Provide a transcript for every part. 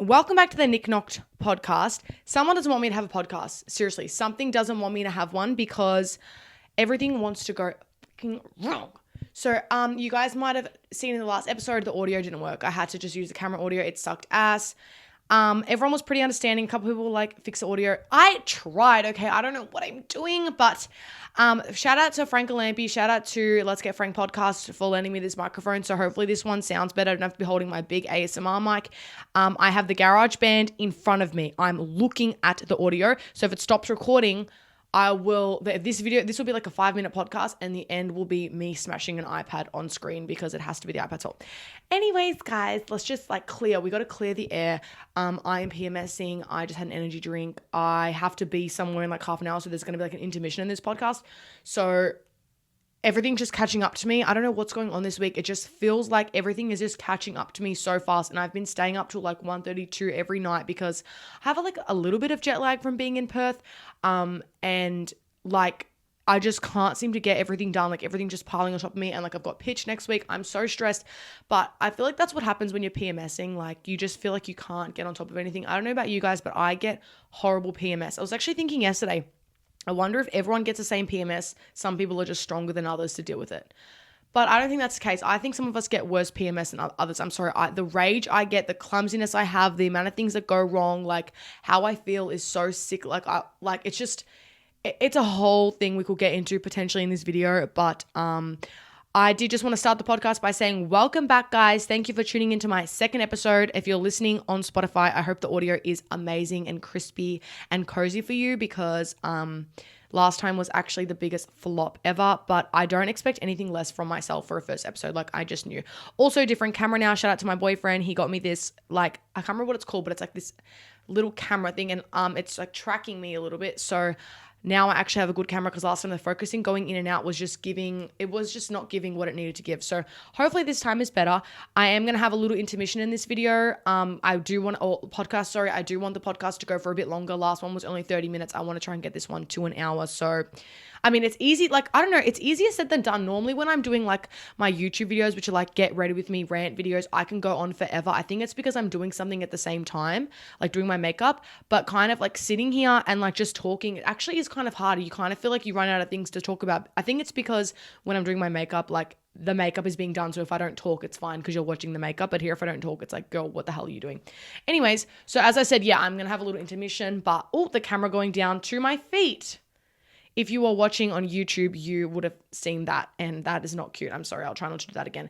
Welcome back to the Niknok'd Podcast. Someone doesn't want me to have a podcast. Seriously, something doesn't want me to have one because everything wants to go fucking wrong. So you guys might have seen in the last episode the audio didn't work. I had to just use the camera audio. It sucked ass. Everyone was pretty understanding. A couple people were like, fix the audio. I tried, okay? I don't know what I'm doing, but shout out to Frank Alampi. Shout out to Let's Get Frank Podcast for lending me this microphone. So hopefully this one sounds better. I don't have to be holding my big ASMR mic. I have the GarageBand in front of me. I'm looking at the audio. So if it stops recording, this will be like a 5-minute podcast and the end will be me smashing an iPad on screen because it has to be the iPad top. Anyways, guys, let's just we got to clear the air. I am PMSing. I just had an energy drink. I have to be somewhere in like half an hour. So there's going to be like an intermission in this podcast. So everything's just catching up to me. I don't know what's going on this week. It just feels like everything is just catching up to me so fast. And I've been staying up till like 1:32 every night because I have a little bit of jet lag from being in Perth. And I just can't seem to get everything done. Like everything just piling on top of me. And I've got pitch next week. I'm so stressed, but I feel like that's what happens when you're PMSing. Like you just feel like you can't get on top of anything. I don't know about you guys, but I get horrible PMS. I was actually thinking yesterday, I wonder if everyone gets the same PMS. Some people are just stronger than others to deal with it. But I don't think that's the case. I think some of us get worse PMS than others. I'm sorry. The rage I get, the clumsiness I have, the amount of things that go wrong, like how I feel is so sick. It's a whole thing we could get into potentially in this video. But I did just want to start the podcast by saying welcome back, guys. Thank you for tuning into my second episode. If you're listening on Spotify, I hope the audio is amazing and crispy and cozy for you because last time was actually the biggest flop ever, but I don't expect anything less from myself for a first episode. I just knew. Also, different camera now. Shout out to my boyfriend. He got me this, I can't remember what it's called, but it's like this little camera thing, and it's like tracking me a little bit. So now I actually have a good camera because last time the focusing going in and out was just not giving what it needed to give. So hopefully this time is better. I am going to have a little intermission in this video. I do want the podcast to go for a bit longer. Last one was only 30 minutes. I want to try and get this one to an hour. So, I mean, it's easy. I don't know. It's easier said than done. Normally when I'm doing my YouTube videos, which are get ready with me rant videos, I can go on forever. I think it's because I'm doing something at the same time, doing my makeup, but kind of sitting here and just talking, it actually is kind of harder. You kind of feel like you run out of things to talk about. I think it's because when I'm doing my makeup, the makeup is being done. So if I don't talk, it's fine because you're watching the makeup. But here, if I don't talk, it's girl, what the hell are you doing? Anyways, so as I said, yeah, I'm going to have a little intermission, but the camera going down to my feet. If you are watching on YouTube, you would have seen that, and that is not cute. I'm sorry. I'll try not to do that again.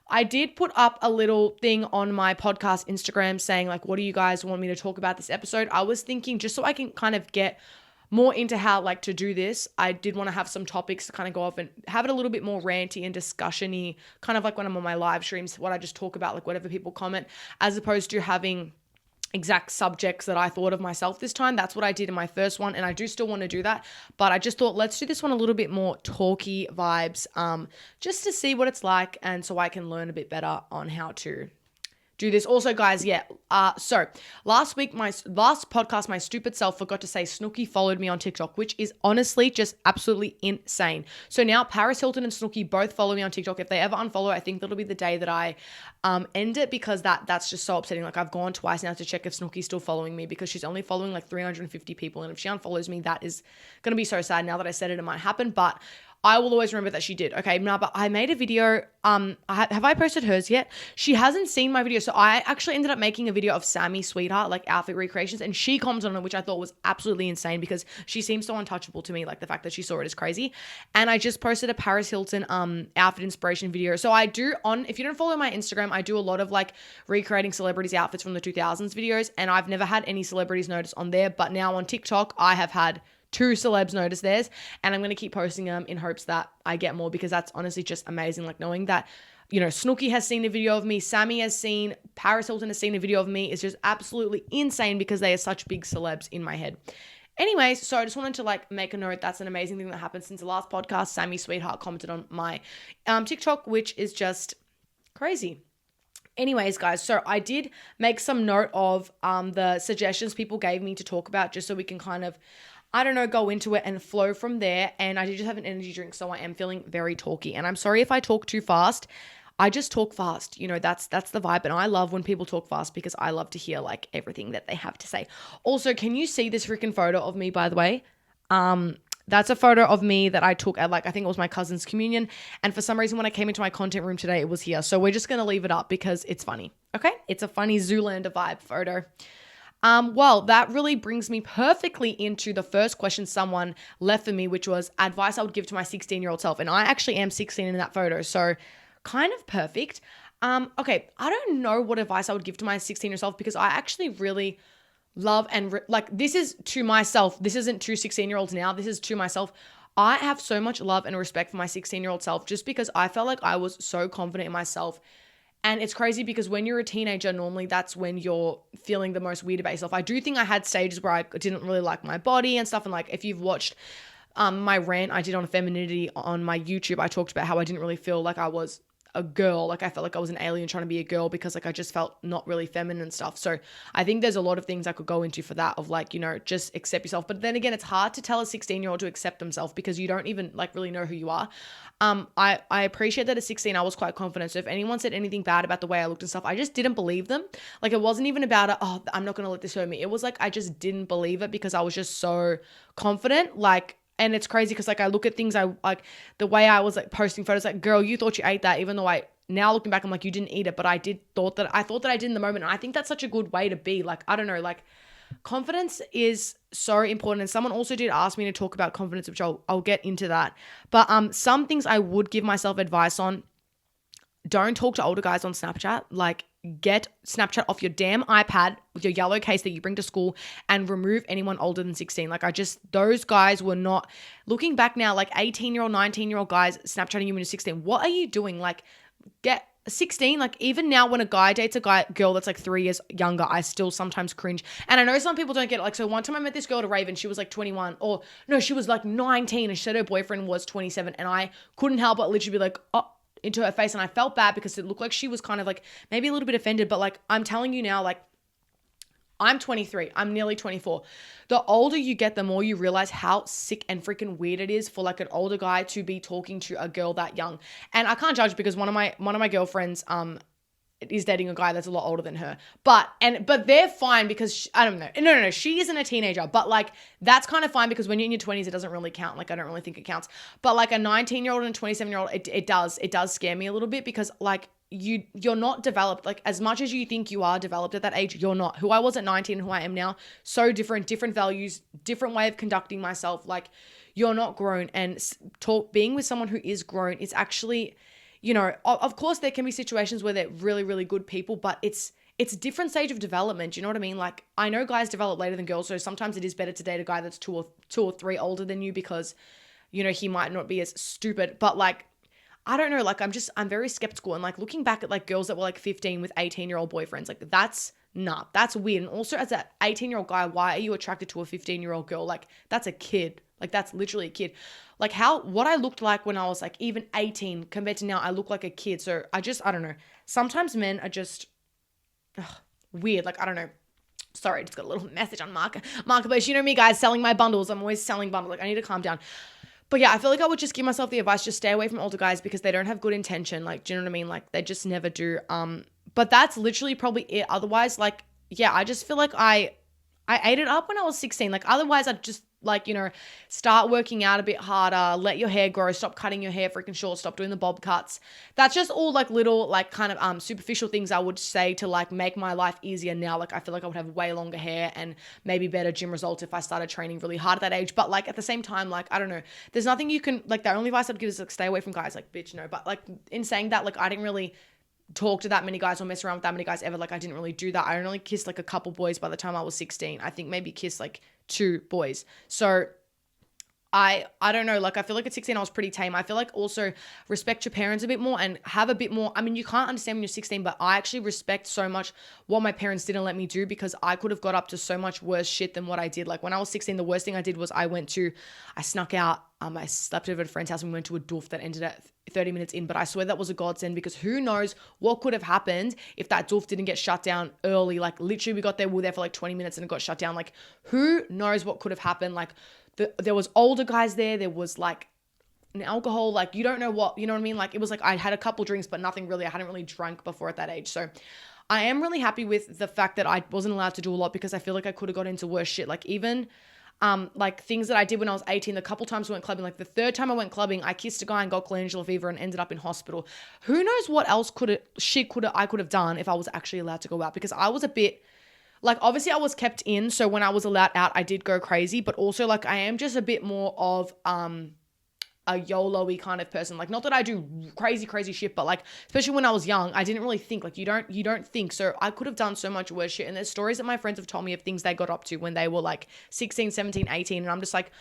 I did put up a little thing on my podcast Instagram saying, what do you guys want me to talk about this episode? I was thinking just so I can kind of get more into how to do this, I did want to have some topics to kind of go off and have it a little bit more ranty and discussion-y, kind of when I'm on my live streams, what I just talk about, whatever people comment, as opposed to having exact subjects that I thought of myself this time. That's what I did in my first one, and I do still want to do that, but I just thought let's do this one a little bit more talky vibes, just to see what it's like and so I can learn a bit better on how to do this. Also, guys, so last week, my last podcast, my stupid self forgot to say Snooki followed me on TikTok, which is honestly just absolutely insane. So now Paris Hilton and Snooki both follow me on TikTok. If they ever unfollow, I think that'll be the day that I end it because that's just so upsetting. I've gone twice now to check if Snooki's still following me because she's only following 350 people. And if she unfollows me, that is going to be so sad. Now that I said it might happen, but I will always remember that she did. Okay, now, but I made a video. Have I posted hers yet? She hasn't seen my video. So I actually ended up making a video of Sammy Sweetheart, outfit recreations, and she commented on it, which I thought was absolutely insane because she seems so untouchable to me. The fact that she saw it is crazy. And I just posted a Paris Hilton outfit inspiration video. So I do if you don't follow my Instagram, I do a lot of recreating celebrities' outfits from the 2000s videos, and I've never had any celebrities notice on there. But now on TikTok, I have had 2 celebs notice theirs, and I'm going to keep posting them in hopes that I get more because that's honestly just amazing. Knowing that, Snooki has seen a video of me, Sammy has seen, Paris Hilton has seen a video of me is just absolutely insane because they are such big celebs in my head. Anyways, so I just wanted to make a note. That's an amazing thing that happened since the last podcast. Sammy Sweetheart commented on my TikTok, which is just crazy. Anyways, guys, so I did make some note of the suggestions people gave me to talk about just so we can kind of, go into it and flow from there. And I did just have an energy drink, so I am feeling very talky. And I'm sorry if I talk too fast. I just talk fast. You know, that's the vibe. And I love when people talk fast because I love to hear like everything that they have to say. Also, can you see this freaking photo of me, by the way? That's a photo of me that I took at like, I think it was my cousin's communion. And for some reason, when I came into my content room today, it was here. So we're just going to leave it up because it's funny. Okay. It's a funny Zoolander vibe photo. Well, that really brings me perfectly into the first question someone left for me, which was advice I would give to my 16-year-old self. And I actually am 16 in that photo. So kind of perfect. Okay. I don't know what advice I would give to my 16-year-old self because I actually really love and like this is to myself. This isn't to 16-year-olds now. This is to myself. I have so much love and respect for my 16-year-old self just because I felt like I was so confident in myself. And it's crazy because when you're a teenager, normally that's when you're feeling the most weird about yourself. I do think I had stages where I didn't really like my body and stuff. And like if you've watched my rant I did on femininity on my YouTube, I talked about how I didn't really feel like I was a girl. Like I felt like I was an alien trying to be a girl because like I just felt not really feminine and stuff. So I think there's a lot of things I could go into for that of like, you know, just accept yourself. But then again, it's hard to tell a 16-year-old to accept themselves because you don't even like really know who you are. I appreciate that at 16 I was quite confident. So if anyone said anything bad about the way I looked and stuff, I just didn't believe them. Like it wasn't even about oh, I'm not going to let this hurt me. It was like I just didn't believe it because I was just so confident. Like, and it's crazy because like I look at things I like the way I was like posting photos like, girl, you thought you ate that, even though now looking back I'm like, you didn't eat it, but I thought that I did in the moment. And I think that's such a good way to be. Like, I don't know, like confidence is so important. And someone also did ask me to talk about confidence, which I'll get into that. But some things I would give myself advice on: don't talk to older guys on Snapchat. Like, get Snapchat off your damn iPad with your yellow case that you bring to school and remove anyone older than 16. Like those guys were not, looking back now, like 18-year-old, 19-year-old guys Snapchatting you when you're 16. What are you doing? Like get 16. Like even now when a guy dates a girl that's like 3 years younger, I still sometimes cringe. And I know some people don't get it. Like, so one time I met this girl at a rave and she was like 21 or no, she was like 19 and she said her boyfriend was 27 and I couldn't help but literally be like, oh, into her face. And I felt bad because it looked like she was kind of like maybe a little bit offended, but like I'm telling you now, like I'm 23, I'm nearly 24. The older you get, the more you realize how sick and freaking weird it is for like an older guy to be talking to a girl that young. And I can't judge because one of my girlfriends is dating a guy that's a lot older than her. But they're fine because I don't know. No, she isn't a teenager. But like that's kind of fine because when you're in your 20s, it doesn't really count. Like I don't really think it counts. But like a 19-year-old and a 27-year-old, it does scare me a little bit because like you're not developed. Like as much as you think you are developed at that age, you're not. Who I was at 19 and who I am now, so different values, different way of conducting myself. Like you're not grown, and being with someone who is grown is actually, you know, of course there can be situations where they're really, really good people, but it's different stage of development. You know what I mean? Like I know guys develop later than girls. So sometimes it is better to date a guy that's two or three older than you because, you know, he might not be as stupid, but like, I don't know. Like I'm very skeptical. And like looking back at like girls that were like 15 with 18-year-old boyfriends, like that's weird. And also as an 18-year-old guy, why are you attracted to a 15-year-old girl? Like that's a kid. Like that's literally a kid. Like what I looked like when I was like even 18 compared to now, I look like a kid. So I don't know. Sometimes men are just weird. Like, I don't know. Sorry, I just got a little message on Marketplace. You know me, guys, selling my bundles. I'm always selling bundles. Like I need to calm down. But yeah, I feel like I would just give myself the advice, just stay away from older guys because they don't have good intention. Like, do you know what I mean? Like they just never do. But that's literally probably it. Otherwise, like, yeah, I just feel like I ate it up when I was 16. Like otherwise I'd just like, you know, start working out a bit harder, let your hair grow, stop cutting your hair freaking short, stop doing the bob cuts. That's just all like little like kind of superficial things I would say to like make my life easier now. Like I feel like I would have way longer hair and maybe better gym results if I started training really hard at that age. But like at the same time, like I don't know, there's nothing you can like, the only advice I'd give is like stay away from guys. Like bitch, no. But like in saying that, like I didn't really talk to that many guys or mess around with that many guys ever. Like I didn't really do that. I only kissed like a couple boys by the time I was 16. I think maybe kissed like 2 boys. So I don't know, like I feel like at 16 I was pretty tame. I feel like also respect your parents a bit more and have a bit more, I mean, you can't understand when you're 16, but I actually respect so much what my parents didn't let me do because I could have got up to so much worse shit than what I did. Like when I was 16, the worst thing I did was I snuck out, I slept over at a friend's house and we went to a doof that ended at 30 minutes in, but I swear that was a godsend because who knows what could have happened if that doof didn't get shut down early. Like literally we were there for like 20 minutes and it got shut down. Like who knows what could have happened. Like there was older guys there. There was like and alcohol, like you don't know what, you know what I mean? Like it was like I had a couple drinks, but nothing really. I hadn't really drank before at that age. So I am really happy with the fact that I wasn't allowed to do a lot because I feel like I could have got into worse shit. Like even like things that I did when I was 18, the couple times I went clubbing, like the third time I went clubbing, I kissed a guy and got glandular fever and ended up in hospital. Who knows what else I could have done if I was actually allowed to go out, because I was a bit like, obviously I was kept in. So when I was allowed out, I did go crazy, but also like I am just a bit more of, a YOLO-y kind of person. Like, not that I do crazy shit, but like, especially when I was young, I didn't really think. Like, you don't think. So I could have done so much worse shit. And there's stories that my friends have told me of things they got up to when they were like 16, 17, 18. And I'm just like,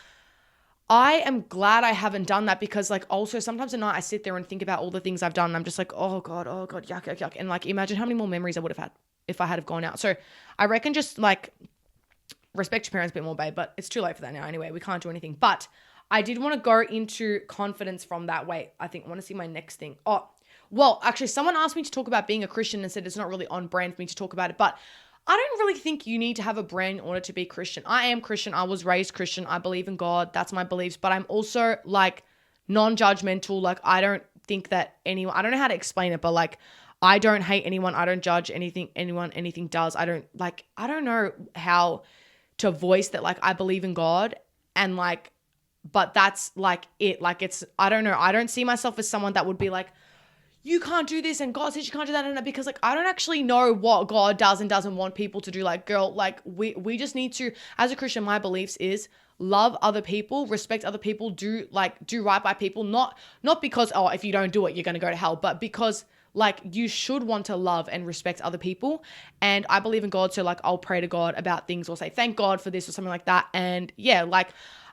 I am glad I haven't done that, because like also sometimes at night I sit there and think about all the things I've done and I'm just like, oh God, yuck. And like, imagine how many more memories I would have had if I had have gone out. So I reckon just like respect your parents a bit more, babe, but it's too late for that now anyway. We can't do anything. But I did want to go into confidence from that. Wait, I want to see my next thing. Oh, well, actually, someone asked me to talk about being a Christian and said it's not really on brand for me to talk about it. But I don't really think you need to have a brand in order to be Christian. I am Christian. I was raised Christian. I believe in God. That's my beliefs. But I'm also like non-judgmental. Like I don't think that anyone, I don't know how to explain it, but like I don't hate anyone. I don't judge anything does. I don't know how to voice that like I believe in God and like, but that's like it. Like it's, I don't know. I don't see myself as someone that would be like, you can't do this and God says you can't do that, and because like I don't actually know what God does and doesn't want people to do. Like, girl, like we just need to, as a Christian, my beliefs is love other people, respect other people, do right by people, not because, oh, if you don't do it, you're going to go to hell, but because like you should want to love and respect other people. And I believe in God. So like I'll pray to God about things or say, thank God for this or something like that. And yeah, like,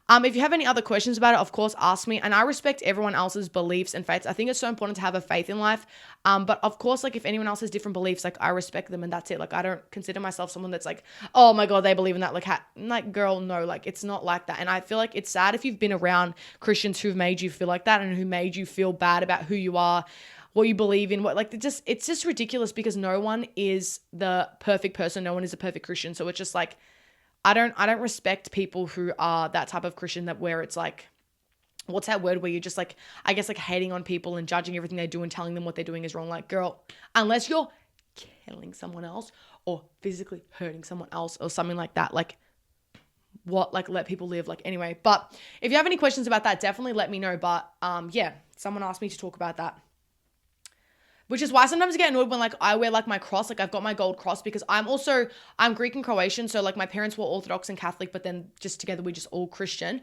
if you have any other questions about it, of course, ask me. And I respect everyone else's beliefs and faiths. I think it's so important to have a faith in life. But of course, like if anyone else has different beliefs, like I respect them and that's it. Like I don't consider myself someone that's like, oh my God, they believe in that. Like girl, no, like it's not like that. And I feel like it's sad if you've been around Christians who've made you feel like that and who made you feel bad about who you are, what you believe in, it's just ridiculous, because no one is the perfect person. No one is a perfect Christian. So it's just like, I don't respect people who are that type of Christian that where it's like, what's that word where you're just like, I guess like hating on people and judging everything they do and telling them what they're doing is wrong. Like, girl, unless you're killing someone else or physically hurting someone else or something like that, like what, like let people live. Like anyway, but if you have any questions about that, definitely let me know. But yeah, someone asked me to talk about that. Which is why sometimes I get annoyed when like I wear like my cross, like I've got my gold cross, because I'm Greek and Croatian. So like my parents were Orthodox and Catholic, but then just together we're just all Christian.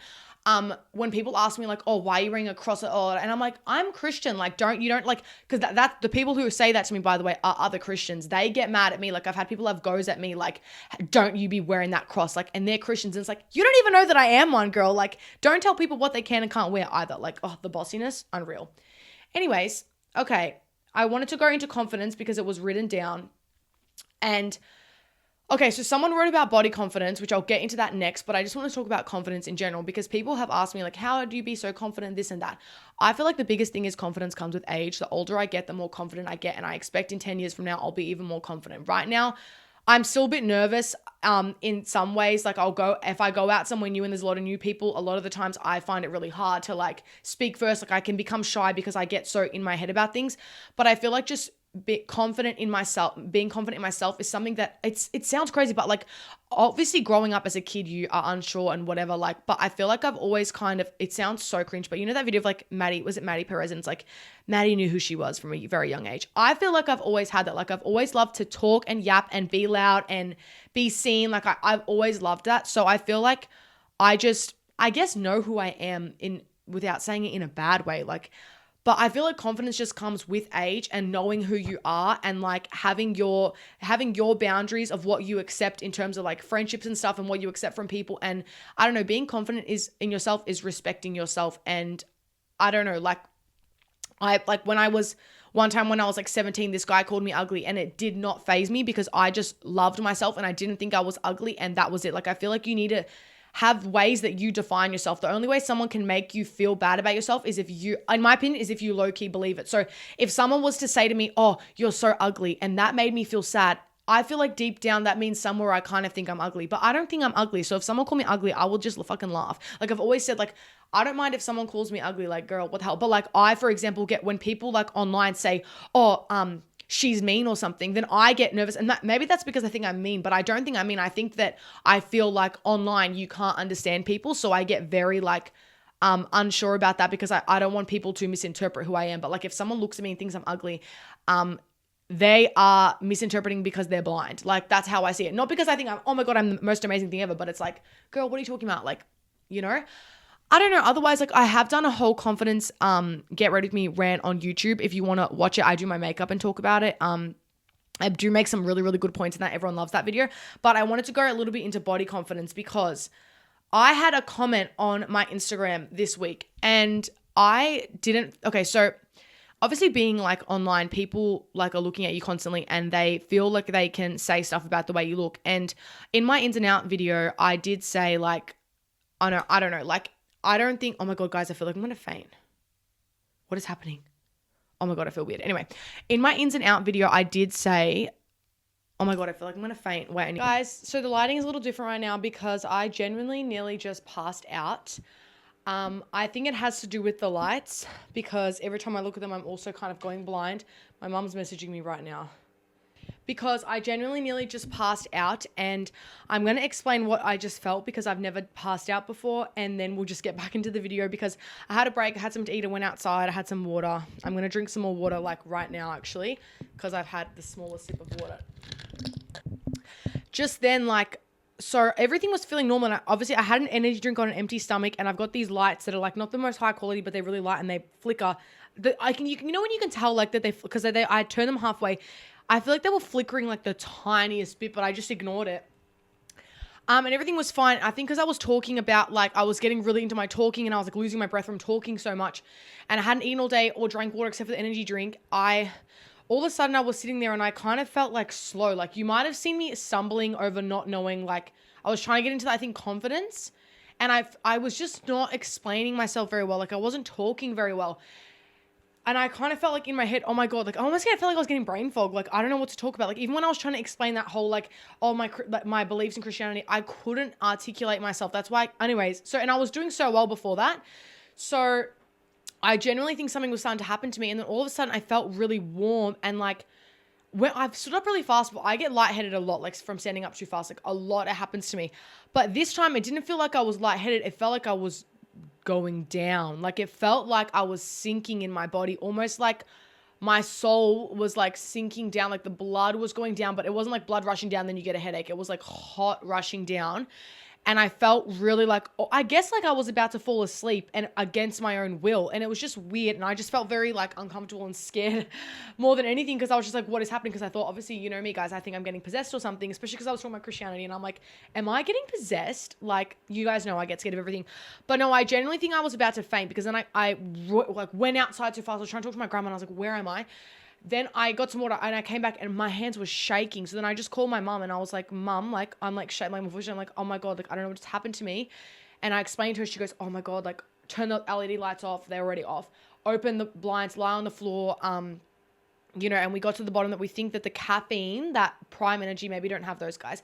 When people ask me like, oh, why are you wearing a cross? And I'm like, I'm Christian. Like, you don't like, cause that the people who say that to me, by the way, are other Christians. They get mad at me. Like I've had people have goes at me like, don't you be wearing that cross? Like, and they're Christians. And it's like, you don't even know that I am one, girl. Like, don't tell people what they can and can't wear either. Like, oh, the bossiness, unreal. Anyways, okay. I wanted to go into confidence because it was written down. And okay, so someone wrote about body confidence, which I'll get into that next, but I just want to talk about confidence in general, because people have asked me like, how do you be so confident, this and that? I feel like the biggest thing is confidence comes with age. The older I get, the more confident I get. And I expect in 10 years from now, I'll be even more confident. Right now, I'm still a bit nervous in some ways. Like if I go out somewhere new and there's a lot of new people, a lot of the times I find it really hard to like speak first. Like I can become shy because I get so in my head about things. But I feel like just being confident in myself is something that it sounds crazy, but like obviously growing up as a kid, you are unsure and whatever, like, but I feel like I've always kind of, it sounds so cringe, but you know that video of like Maddie Perez, and it's like Maddie knew who she was from a very young age. I feel like I've always had that. Like I've always loved to talk and yap and be loud and be seen. Like I've always loved that. So I feel like I guess know who I am without saying it in a bad way. Like, but I feel like confidence just comes with age and knowing who you are and like having your boundaries of what you accept in terms of like friendships and stuff and what you accept from people. And I don't know, being confident in yourself is respecting yourself. And I don't know, one time when I was like 17, this guy called me ugly and it did not faze me because I just loved myself and I didn't think I was ugly, and that was it. Like I feel like you need to have ways that you define yourself. The only way someone can make you feel bad about yourself is if you, in my opinion, is if you low-key believe it. So if someone was to say to me, oh, you're so ugly, and that made me feel sad, I feel like deep down that means somewhere I kind of think I'm ugly, but I don't think I'm ugly. So if someone call me ugly, I will just fucking laugh. Like I've always said, like, I don't mind if someone calls me ugly, like, girl, what the hell? But like I, for example, get when people like online say, oh, she's mean or something, then I get nervous. And maybe that's because I think I'm mean, but I don't think I'm mean. I think that I feel like online you can't understand people. So I get very like unsure about that because I don't want people to misinterpret who I am. But like if someone looks at me and thinks I'm ugly, they are misinterpreting because they're blind. Like that's how I see it. Not because I think oh my God, I'm the most amazing thing ever, but it's like, girl, what are you talking about? Like, you know? I don't know. Otherwise, like I have done a whole confidence get ready with me rant on YouTube. If you want to watch it, I do my makeup and talk about it. I do make some really, really good points in that. Everyone loves that video. But I wanted to go a little bit into body confidence because I had a comment on my Instagram this week and I didn't. Okay, so obviously being like online, people like are looking at you constantly and they feel like they can say stuff about the way you look. And in my ins and out video, I did say like, I don't know, like, I don't think, oh my God, guys, I feel like I'm going to faint. What is happening? Oh my God, I feel weird. Anyway, in my ins and out video, I did say, oh my God, I feel like I'm going to faint. Wait, guys, so the lighting is a little different right now because I genuinely nearly just passed out. I think it has to do with the lights because every time I look at them, I'm also kind of going blind. My mom's messaging me right now. Because I genuinely nearly just passed out and I'm going to explain what I just felt because I've never passed out before and then we'll just get back into the video because I had a break, I had something to eat, I went outside, I had some water. I'm going to drink some more water like right now actually because I've had the smallest sip of water. Just then like, so everything was feeling normal and obviously I had an energy drink on an empty stomach and I've got these lights that are like not the most high quality but they're really light and they flicker. You know when you can tell like that because I turn them halfway. I feel like they were flickering like the tiniest bit, but I just ignored it. And everything was fine. I think because I was talking about like I was getting really into my talking and I was like losing my breath from talking so much and I hadn't eaten all day or drank water except for the energy drink. All of a sudden I was sitting there and I kind of felt like slow. Like you might have seen me stumbling over not knowing, like I was trying to get into that, I think, confidence. And I was just not explaining myself very well. Like I wasn't talking very well. And I kind of felt like in my head, oh my God, like I almost felt like I was getting brain fog. Like, I don't know what to talk about. Like, even when I was trying to explain that whole, like, oh, my beliefs in Christianity, I couldn't articulate myself. That's why, anyways. So, and I was doing so well before that. So I genuinely think something was starting to happen to me. And then all of a sudden I felt really warm and like, when I've stood up really fast, but I get lightheaded a lot, like from standing up too fast, like a lot, it happens to me. But this time it didn't feel like I was lightheaded. It felt like I was going down. Like it felt like I was sinking in my body, almost like my soul was like sinking down, like the blood was going down, but it wasn't like blood rushing down, then you get a headache. It was like hot rushing down. And I felt really like, I guess like I was about to fall asleep and against my own will. And it was just weird. And I just felt very like uncomfortable and scared more than anything because I was just like, what is happening? Because I thought, obviously, you know me, guys, I think I'm getting possessed or something, especially because I was talking about Christianity. And I'm like, am I getting possessed? Like, you guys know I get scared of everything. But no, I genuinely think I was about to faint because then I like went outside too fast. I was trying to talk to my grandma and I was like, where am I? Then I got some water and I came back and my hands were shaking. So then I just called my mom and I was like, Mom, like, I'm like shaking my voice. I'm like, oh my God, like, I don't know what just happened to me. And I explained to her, she goes, oh my God, like, turn the LED lights off. They're already off. Open the blinds, lie on the floor. You know, and we got to the bottom that we think that the caffeine, that prime energy, maybe don't have those, guys.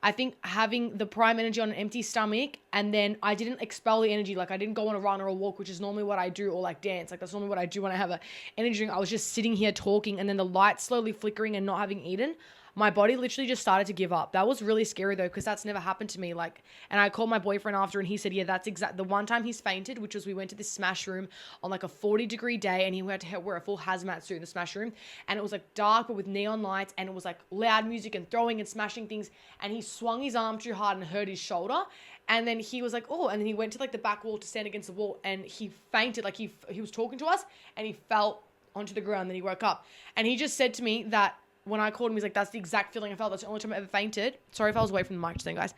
I think having the prime energy on an empty stomach and then I didn't expel the energy. Like I didn't go on a run or a walk, which is normally what I do, or like dance. Like that's normally what I do when I have an energy drink. I was just sitting here talking and then the light slowly flickering and not having eaten. My body literally just started to give up. That was really scary though, because that's never happened to me. Like, and I called my boyfriend after and he said, yeah, that's exact. The one time he's fainted, which was we went to this smash room on like a 40-degree day and he had to wear a full hazmat suit in the smash room. And it was like dark, but with neon lights and it was like loud music and throwing and smashing things. And he swung his arm too hard and hurt his shoulder. And then he was like, oh, and then he went to like the back wall to stand against the wall and he fainted. Like he was talking to us and he fell onto the ground. Then he woke up and he just said to me that when I called him, he's like, that's the exact feeling I felt. That's the only time I ever fainted. Sorry if I was away from the mic just then, guys.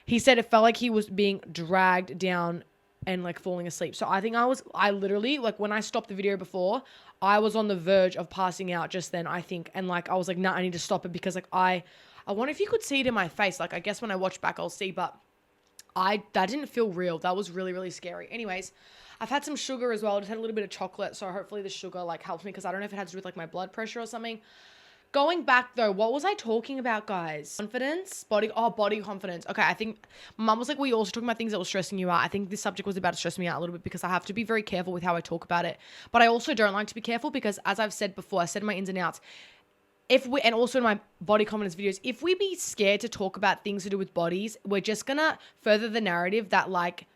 He said it felt like he was being dragged down and like falling asleep. So I think I literally, like when I stopped the video before, I was on the verge of passing out just then, I think. And like, I was like, nah, I need to stop it because like, I wonder if you could see it in my face. Like, I guess when I watch back, I'll see, but that didn't feel real. That was really, really scary. Anyways, I've had some sugar as well. I just had a little bit of chocolate. So hopefully the sugar like helps me because I don't know if it had to do with like my blood pressure or something. going back though, what was I talking about, guys? Confidence, body confidence. Okay, I think mum was like, well, you're also talking about things that were stressing you out. I think this subject was about to stress me out a little bit because I have to be very careful with how I talk about it. But I also don't like to be careful because, as I've said before, I said in my ins and outs, and also in my body confidence videos, if we be scared to talk about things to do with bodies, we're just gonna further the narrative that like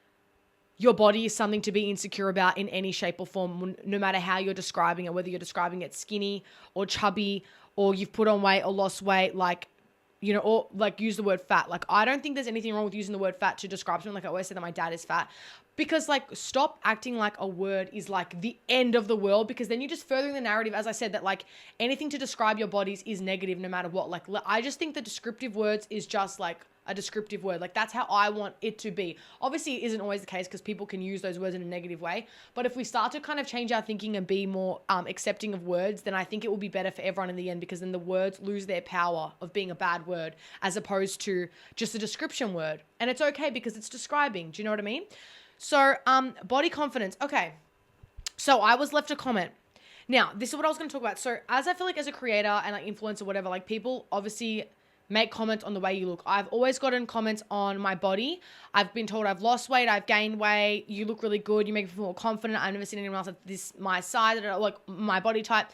your body is something to be insecure about in any shape or form, no matter how you're describing it, whether you're describing it skinny or chubby or you've put on weight or lost weight, like, you know, or like use the word fat. Like, I don't think there's anything wrong with using the word fat to describe something. Like I always say that my dad is fat, because like, stop acting like a word is like the end of the world, because then you're just furthering the narrative, as I said, that like anything to describe your bodies is negative no matter what. Like, I just think the descriptive words is just like a descriptive word. Like, that's how I want it to be. Obviously, it isn't always the case because people can use those words in a negative way. But if we start to kind of change our thinking and be more accepting of words, then I think it will be better for everyone in the end, because then the words lose their power of being a bad word as opposed to just a description word. And it's okay because it's describing. Do you know what I mean? So, body confidence. Okay. So I was left a comment. Now, this is what I was going to talk about. So as I feel like as a creator and like influencer, whatever, like people obviously make comments on the way you look. I've always gotten comments on my body. I've been told I've lost weight, I've gained weight, you look really good, you make me feel more confident. I've never seen anyone else at this, my size, like my body type.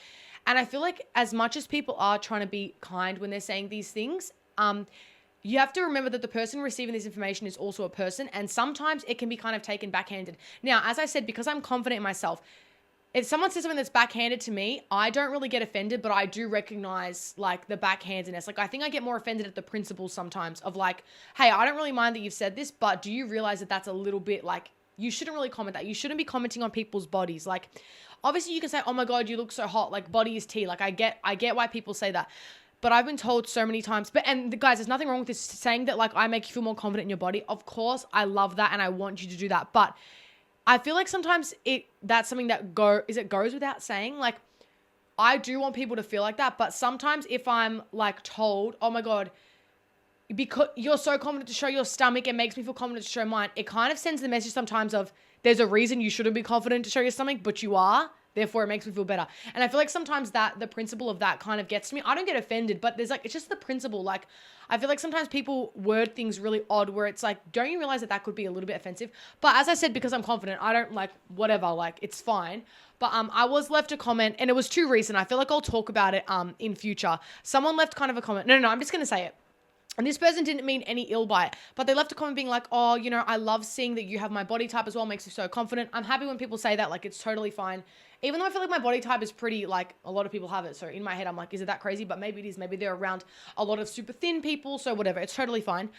And I feel like as much as people are trying to be kind when they're saying these things, you have to remember that the person receiving this information is also a person, and sometimes it can be kind of taken backhanded. Now, as I said, because I'm confident in myself, if someone says something that's backhanded to me, I don't really get offended, but I do recognize like the backhandedness. Like, I think I get more offended at the principle sometimes of like, hey, I don't really mind that you've said this, but do you realize that that's a little bit like, you shouldn't really comment that. You shouldn't be commenting on people's bodies. Like, obviously you can say, oh my God, you look so hot. Like, body is tea. Like, I get why people say that. But I've been told so many times, and guys, there's nothing wrong with this saying that like I make you feel more confident in your body. Of course, I love that and I want you to do that. But I feel like sometimes that's something that goes without saying. Like, I do want people to feel like that, but sometimes if I'm like told, oh my God, because you're so confident to show your stomach, it makes me feel confident to show mine, it kind of sends the message sometimes of there's a reason you shouldn't be confident to show your stomach, but you are. Therefore, it makes me feel better. And I feel like sometimes that the principle of that kind of gets to me. I don't get offended, but there's like, it's just the principle. Like, I feel like sometimes people word things really odd where it's like, don't you realize that that could be a little bit offensive? But as I said, because I'm confident, I don't like whatever, like it's fine. But I was left a comment and it was too recent. I feel like I'll talk about it in future. Someone left kind of a comment. No, I'm just going to say it. And this person didn't mean any ill by it, but they left a comment being like, oh, you know, I love seeing that you have my body type as well. Makes me so confident. I'm happy when people say that, like, it's totally fine. Even though I feel like my body type is pretty, like, a lot of people have it. So in my head, I'm like, is it that crazy? But maybe it is. Maybe they're around a lot of super thin people. So whatever, it's totally fine.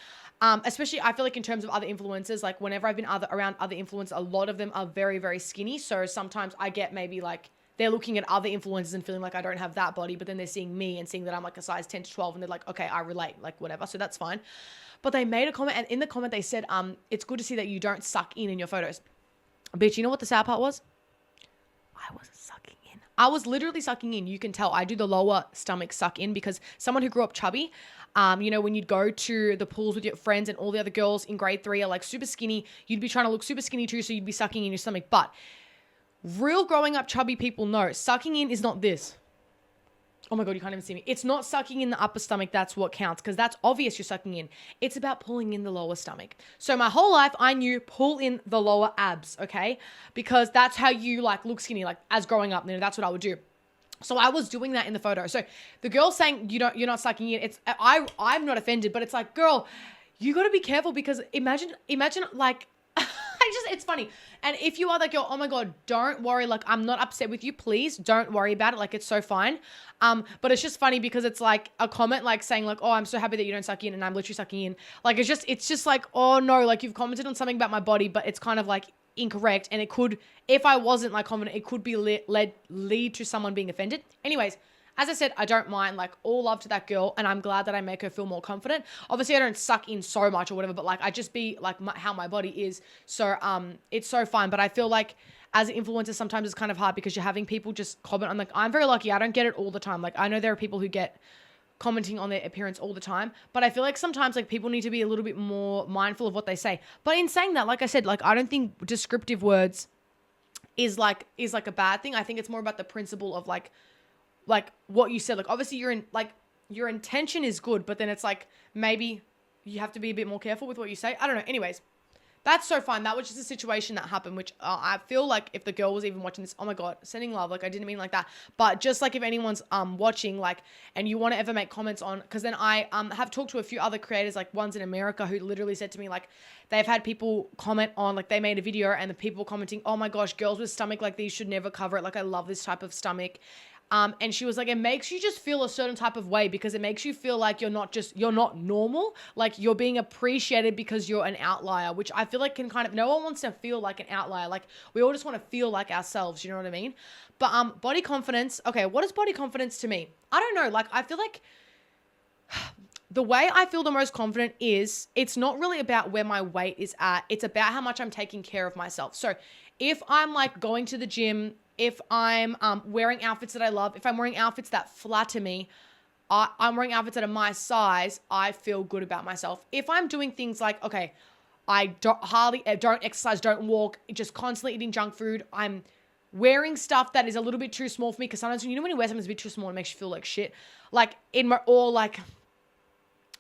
Especially I feel like in terms of other influencers, like whenever I've been around other influencers, a lot of them are very, very skinny. So sometimes I get maybe like, they're looking at other influencers and feeling like I don't have that body, but then they're seeing me and seeing that I'm like a size 10 to 12 and they're like, okay, I relate, like whatever. So that's fine. But they made a comment, and in the comment they said, it's good to see that you don't suck in your photos. Bitch, you know what the sad part was? I was sucking in. I was literally sucking in. You can tell I do the lower stomach suck in because someone who grew up chubby, you know, when you'd go to the pools with your friends and all the other girls in grade 3 are like super skinny, you'd be trying to look super skinny too, so you'd be sucking in your stomach. But real growing up chubby people know sucking in is not this. Oh my God, you can't even see me. It's not sucking in the upper stomach. That's what counts, because that's obvious you're sucking in. It's about pulling in the lower stomach. So my whole life I knew pull in the lower abs, okay? Because that's how you like look skinny, like as growing up, you know, that's what I would do. So I was doing that in the photo. So the girl saying you're not sucking in, I'm not offended, but it's like, girl, you got to be careful, because imagine like, it's funny. And if you are like, oh my God, don't worry. Like, I'm not upset with you. Please don't worry about it. Like, it's so fine. But it's just funny because it's like a comment, like saying like, oh, I'm so happy that you don't suck in, and I'm literally sucking in. Like, it's just like, oh no, like you've commented on something about my body, but it's kind of like incorrect. And it could, if I wasn't like confident, it could be lead to someone being offended. Anyways, as I said, I don't mind, like all love to that girl, and I'm glad that I make her feel more confident. Obviously I don't suck in so much or whatever, but like I just be like how my body is. So it's so fine. But I feel like as an influencer, sometimes it's kind of hard because you're having people just comment on, like, I'm very lucky. I don't get it all the time. Like, I know there are people who get commenting on their appearance all the time, but I feel like sometimes like people need to be a little bit more mindful of what they say. But in saying that, like I said, like I don't think descriptive words is like a bad thing. I think it's more about the principle of like like what you said, like obviously your intention is good, but then it's like maybe you have to be a bit more careful with what you say. I don't know. Anyways, that's so fine. That was just a situation that happened, which I feel like if the girl was even watching this, oh my God, sending love. Like I didn't mean like that. But just like if anyone's watching, like, and you want to ever make comments on, because then I have talked to a few other creators, like ones in America who literally said to me, like, they've had people comment on, like they made a video and the people commenting, oh my gosh, girls with stomach like these should never cover it. Like I love this type of stomach. And she was like, it makes you just feel a certain type of way because it makes you feel like you're not normal. Like you're being appreciated because you're an outlier, which I feel like can kind of, no one wants to feel like an outlier. Like we all just want to feel like ourselves. You know what I mean? But, body confidence. Okay. What is body confidence to me? I don't know. Like, I feel like the way I feel the most confident is it's not really about where my weight is at. It's about how much I'm taking care of myself. So if I'm like going to the gym, if I'm wearing outfits that I love, if I'm wearing outfits that flatter me, I'm wearing outfits that are my size, I feel good about myself. If I'm doing things like, okay, I don't exercise, don't walk, just constantly eating junk food, I'm wearing stuff that is a little bit too small for me, because sometimes when you wear something that's a bit too small, it makes you feel like shit. Like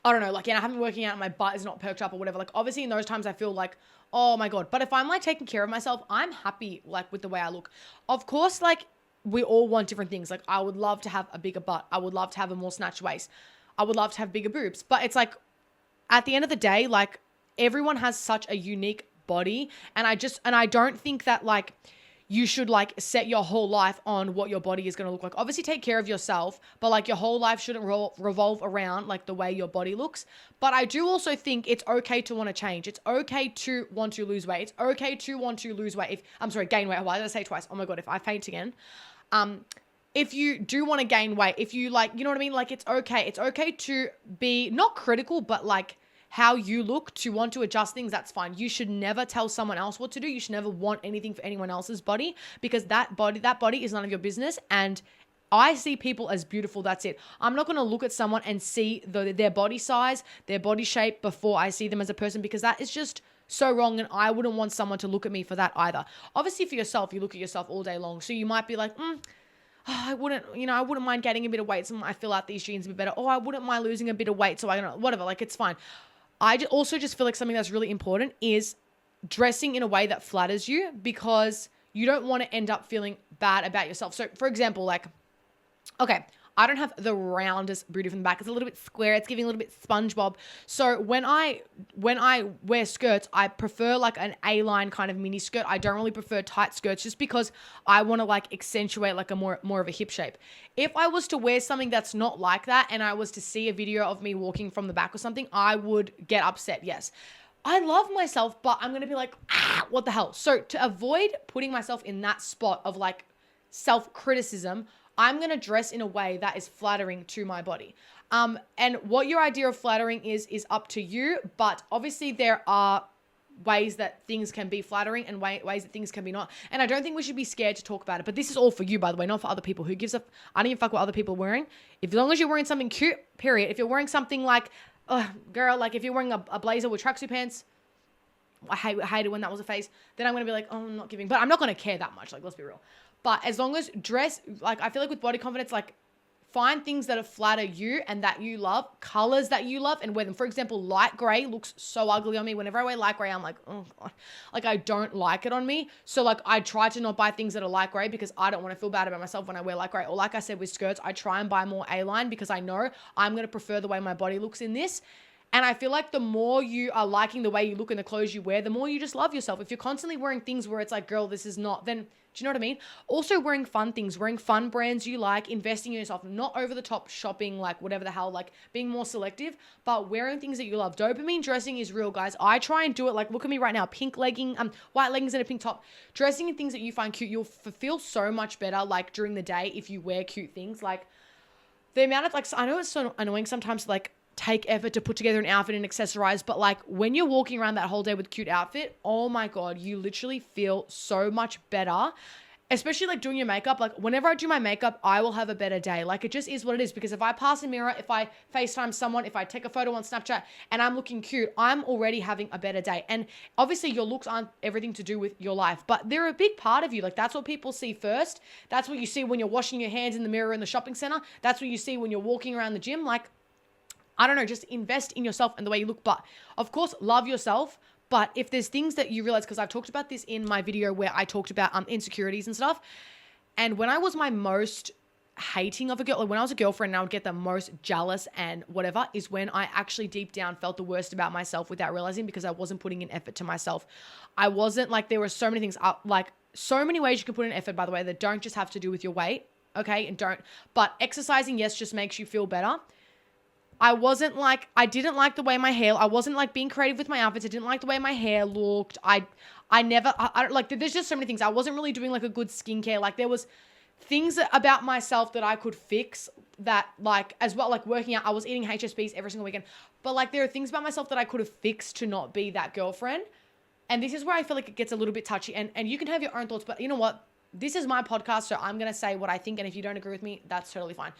I don't know, like, yeah, I haven't been working out and my butt is not perked up or whatever. Like, obviously in those times I feel like, oh my God. But if I'm like taking care of myself, I'm happy like with the way I look. Of course, like we all want different things. Like I would love to have a bigger butt. I would love to have a more snatched waist. I would love to have bigger boobs. But it's like at the end of the day, like everyone has such a unique body. And I don't think that like you should like set your whole life on what your body is going to look like. Obviously take care of yourself, but like your whole life shouldn't revolve around like the way your body looks. But I do also think it's okay to want to change. It's okay to want to lose weight. It's okay to want to lose weight. Gain weight. Why did I say twice? Oh my God, if I faint again. If you do want to gain weight, if you like, you know what I mean? Like it's okay. It's okay to be not critical, but like how you look, to want to adjust things, that's fine. You should never tell someone else what to do. You should never want anything for anyone else's body, because that body is none of your business. And I see people as beautiful. That's it. I'm not going to look at someone and see their body size, their body shape before I see them as a person, because that is just so wrong. And I wouldn't want someone to look at me for that either. Obviously for yourself, you look at yourself all day long. So you might be like, I wouldn't mind gaining a bit of weight so I fill out these jeans a bit better. Oh, I wouldn't mind losing a bit of weight so I don't, whatever, like it's fine. I also just feel like something that's really important is dressing in a way that flatters you, because you don't want to end up feeling bad about yourself. So for example, like, okay, I don't have the roundest booty from the back. It's a little bit square. It's giving a little bit SpongeBob. So when I wear skirts, I prefer like an A-line kind of mini skirt. I don't really prefer tight skirts, just because I want to like accentuate like a more of a hip shape. If I was to wear something that's not like that and I was to see a video of me walking from the back or something, I would get upset. Yes. I love myself, but I'm going to be like, what the hell? So to avoid putting myself in that spot of like self-criticism, I'm going to dress in a way that is flattering to my body. And what your idea of flattering is up to you. But obviously there are ways that things can be flattering and ways that things can be not. And I don't think we should be scared to talk about it. But this is all for you, by the way, not for other people. Who gives a... I don't even fuck what other people are wearing. As long as you're wearing something cute, period. If you're wearing something like, girl, like if you're wearing a blazer with tracksuit pants, I hate it when that was a phase, then I'm going to be like, oh, I'm not giving. But I'm not going to care that much. Like, let's be real. But as long as dress, like I feel like with body confidence, like find things that flatter you and that you love, colors that you love, and wear them. For example, light gray looks so ugly on me. Whenever I wear light gray, I'm like, oh God, like I don't like it on me. So like I try to not buy things that are light gray because I don't want to feel bad about myself when I wear light gray. Or like I said with skirts, I try and buy more A-line because I know I'm going to prefer the way my body looks in this. And I feel like the more you are liking the way you look in the clothes you wear, the more you just love yourself. If you're constantly wearing things where it's like, girl, this is not, then do you know what I mean? Also wearing fun things, wearing fun brands you like, investing in yourself, not over the top shopping, like whatever the hell, like being more selective, but wearing things that you love. Dopamine dressing is real, guys. I try and do it. Like, look at me right now, pink legging, white leggings and a pink top, dressing in things that you find cute. You'll feel so much better, like during the day, if you wear cute things. Like the amount of, like, I know it's so annoying sometimes, like, take effort to put together an outfit and accessorize, but like when you're walking around that whole day with a cute outfit, oh my God, you literally feel so much better. especially like doing your makeup, like whenever I do my makeup, I will have a better day. Like it just is what it is, because if I pass a mirror, if I FaceTime someone, if I take a photo on Snapchat and I'm looking cute, I'm already having a better day. And obviously your looks aren't everything to do with your life, but they're a big part of you. Like that's what people see first. That's what you see when you're washing your hands in the mirror in the shopping center. That's what you see when you're walking around the gym. Like, I don't know, just invest in yourself and the way you look. But of course, love yourself. But if there's things that you realize, because I've talked about this in my video where I talked about insecurities and stuff. And when I was my most hating of a girl, like when I was a girlfriend and I would get the most jealous and whatever, is when I actually deep down felt the worst about myself without realizing, because I wasn't putting in effort to myself. I wasn't like, there were so many things, like so many ways you can put in effort, by the way, that don't just have to do with your weight. Okay. But exercising, yes, just makes you feel better. I didn't like the way my hair, I wasn't like being creative with my outfits. I didn't like the way my hair looked. I don't like, there's just so many things. I wasn't really doing like a good skincare. Like there was things about myself that I could fix, that like, as well, like working out, I was eating HSPs every single weekend, but like there are things about myself that I could have fixed to not be that girlfriend. And this is where I feel like it gets a little bit touchy, and you can have your own thoughts, but you know what? This is my podcast, so I'm going to say what I think. And if you don't agree with me, that's totally fine.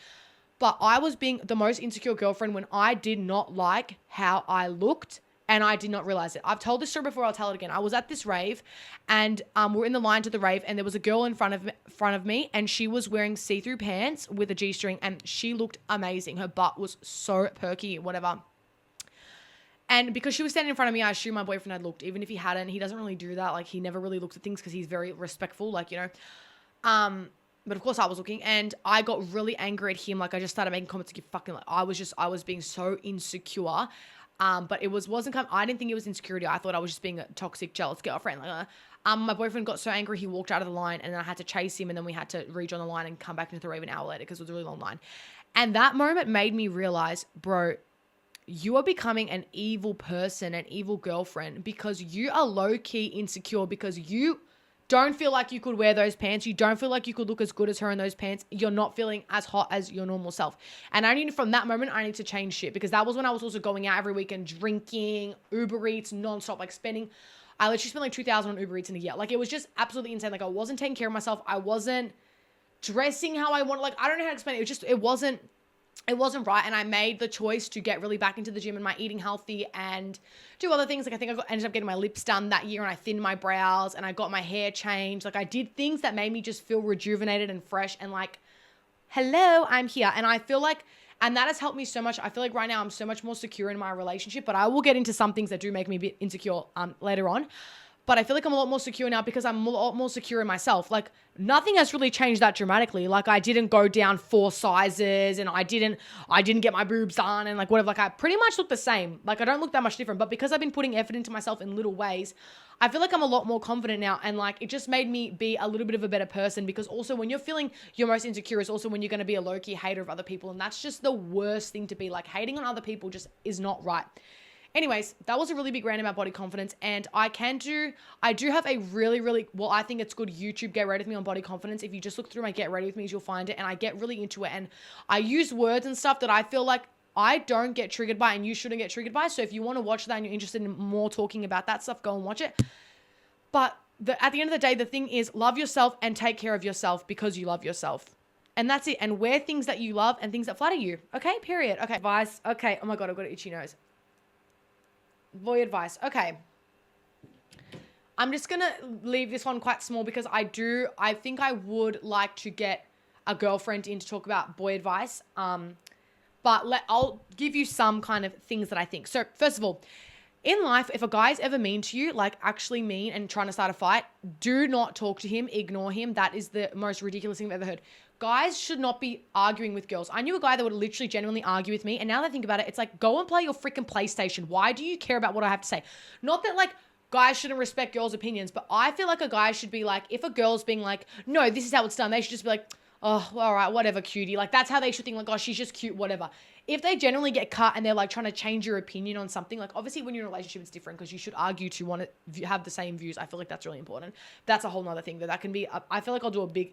But I was being the most insecure girlfriend when I did not like how I looked, and I did not realize it. I've told this story before, I'll tell it again. I was at this rave, and we're in the line to the rave, and there was a girl in front of me, and she was wearing see-through pants with a G-string, and she looked amazing. Her butt was so perky, whatever. And because she was standing in front of me, I assume my boyfriend had looked. Even if he hadn't, he doesn't really do that. Like, he never really looks at things because he's very respectful, like, you know. But of course I was looking, and I got really angry at him. Like I just started making comments like, fucking, like I was being so insecure. But it wasn't, I didn't think it was insecurity. I thought I was just being a toxic, jealous girlfriend. Like, my boyfriend got so angry, he walked out of the line, and then I had to chase him, and then we had to rejoin the line and come back into the rave an hour later because it was a really long line. And that moment made me realize, bro, you are becoming an evil person, an evil girlfriend, because you are low-key insecure, because you don't feel like you could wear those pants. You don't feel like you could look as good as her in those pants. You're not feeling as hot as your normal self. And I need, from that moment, I need to change shit, because that was when I was also going out every weekend, drinking, Uber Eats, nonstop, like spending, I literally spent like 2,000 on Uber Eats in a year. Like it was just absolutely insane. Like I wasn't taking care of myself. I wasn't dressing how I wanted. Like, I don't know how to explain it. It wasn't right. And I made the choice to get really back into the gym and my eating healthy and do other things. Like I think ended up getting my lips done that year, and I thinned my brows and I got my hair changed. Like I did things that made me just feel rejuvenated and fresh and like, hello, I'm here. And I feel like, and that has helped me so much. I feel like right now I'm so much more secure in my relationship, but I will get into some things that do make me a bit insecure later on. But I feel like I'm a lot more secure now because I'm a lot more secure in myself. Like nothing has really changed that dramatically. Like I didn't go down 4 sizes, and I didn't get my boobs done and like whatever. Like I pretty much look the same. Like I don't look that much different, but because I've been putting effort into myself in little ways, I feel like I'm a lot more confident now. And like it just made me be a little bit of a better person, because also when you're feeling your most insecure is also when you're going to be a low-key hater of other people. And that's just the worst thing to be. Like hating on other people just is not right. Anyways, that was a really big rant about body confidence, and I do have a really, really, well, I think it's good YouTube Get Ready With Me on body confidence. If you just look through my Get Ready With Me, you'll find it, and I get really into it, and I use words and stuff that I feel like I don't get triggered by, and you shouldn't get triggered by. So if you want to watch that and you're interested in more talking about that stuff, go and watch it. But at the end of the day, the thing is, love yourself and take care of yourself because you love yourself. And that's it. And wear things that you love and things that flatter you. Okay, period. Okay, advice. Okay, oh my God, I've got an itchy nose. Boy advice. Okay. I'm just going to leave this one quite small because I think I would like to get a girlfriend in to talk about boy advice. But I'll give you some kind of things that I think. So first of all, in life, if a guy's ever mean to you, like actually mean and trying to start a fight, do not talk to him, ignore him. That is the most ridiculous thing I've ever heard. Guys should not be arguing with girls. I knew a guy that would literally genuinely argue with me. And now that I think about it, it's like, go and play your freaking PlayStation. Why do you care about what I have to say? Not that like guys shouldn't respect girls' opinions, but I feel like a guy should be like, if a girl's being like, no, this is how it's done, they should just be like, oh, well, all right, whatever, cutie. Like that's how they should think, like, oh, she's just cute, whatever. If they generally get cut and they're like trying to change your opinion on something, like obviously when you're in a relationship, it's different because you should argue to want to have the same views. I feel like that's really important. That's a whole nother thing that can be, I feel like I'll do a big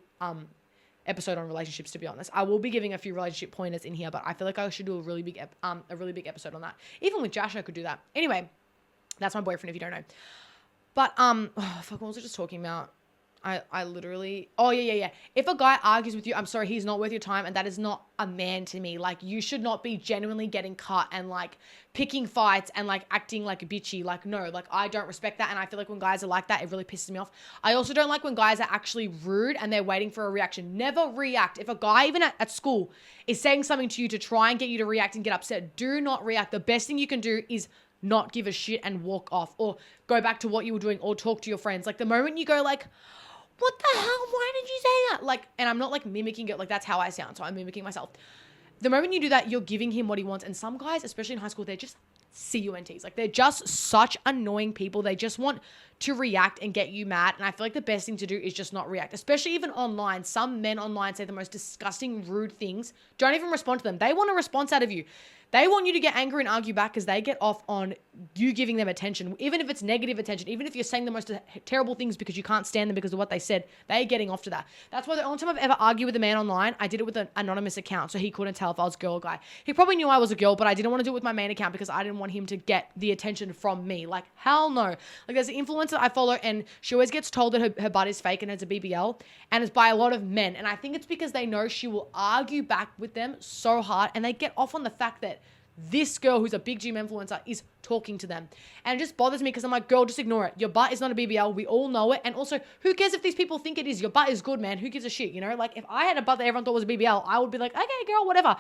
episode on relationships, to be honest. I will be giving a few relationship pointers in here, but I feel like I should do a really big episode on that. Even with Josh, I could do that. Anyway, that's my boyfriend if you don't know. But, what was I just talking about? I literally, oh yeah. If a guy argues with you, I'm sorry, he's not worth your time, and that is not a man to me. Like, you should not be genuinely getting cut and like picking fights and like acting like a bitchy. Like, no, like I don't respect that, and I feel like when guys are like that, it really pisses me off. I also don't like when guys are actually rude and they're waiting for a reaction. Never react. If a guy even at school is saying something to you to try and get you to react and get upset, do not react. The best thing you can do is not give a shit and walk off, or go back to what you were doing, or talk to your friends. Like, the moment you go like, what the hell? Why did you say that? Like, and I'm not like mimicking it. Like, that's how I sound. So I'm mimicking myself. The moment you do that, you're giving him what he wants. And some guys, especially in high school, they're just CUNTs. Like, they're just such annoying people. They just want to react and get you mad. And I feel like the best thing to do is just not react, especially even online. Some men online say the most disgusting, rude things. Don't even respond to them. They want a response out of you. They want you to get angry and argue back because they get off on you giving them attention. Even if it's negative attention, even if you're saying the most terrible things because you can't stand them because of what they said, they're getting off to that. That's why the only time I've ever argued with a man online, I did it with an anonymous account, so he couldn't tell if I was a girl or guy. He probably knew I was a girl, but I didn't want to do it with my main account because I didn't want him to get the attention from me. Like, hell no. Like, there's an influencer I follow, and she always gets told that her butt is fake and has a BBL, and it's by a lot of men. And I think it's because they know she will argue back with them so hard, and they get off on the fact that this girl who's a big gym influencer is talking to them. And it just bothers me because I'm like, girl, just ignore it. Your butt is not a BBL. We all know it. And also, who cares if these people think it is? Your butt is good, man. Who gives a shit, you know? Like, if I had a butt that everyone thought was a BBL, I would be like, okay, girl, whatever.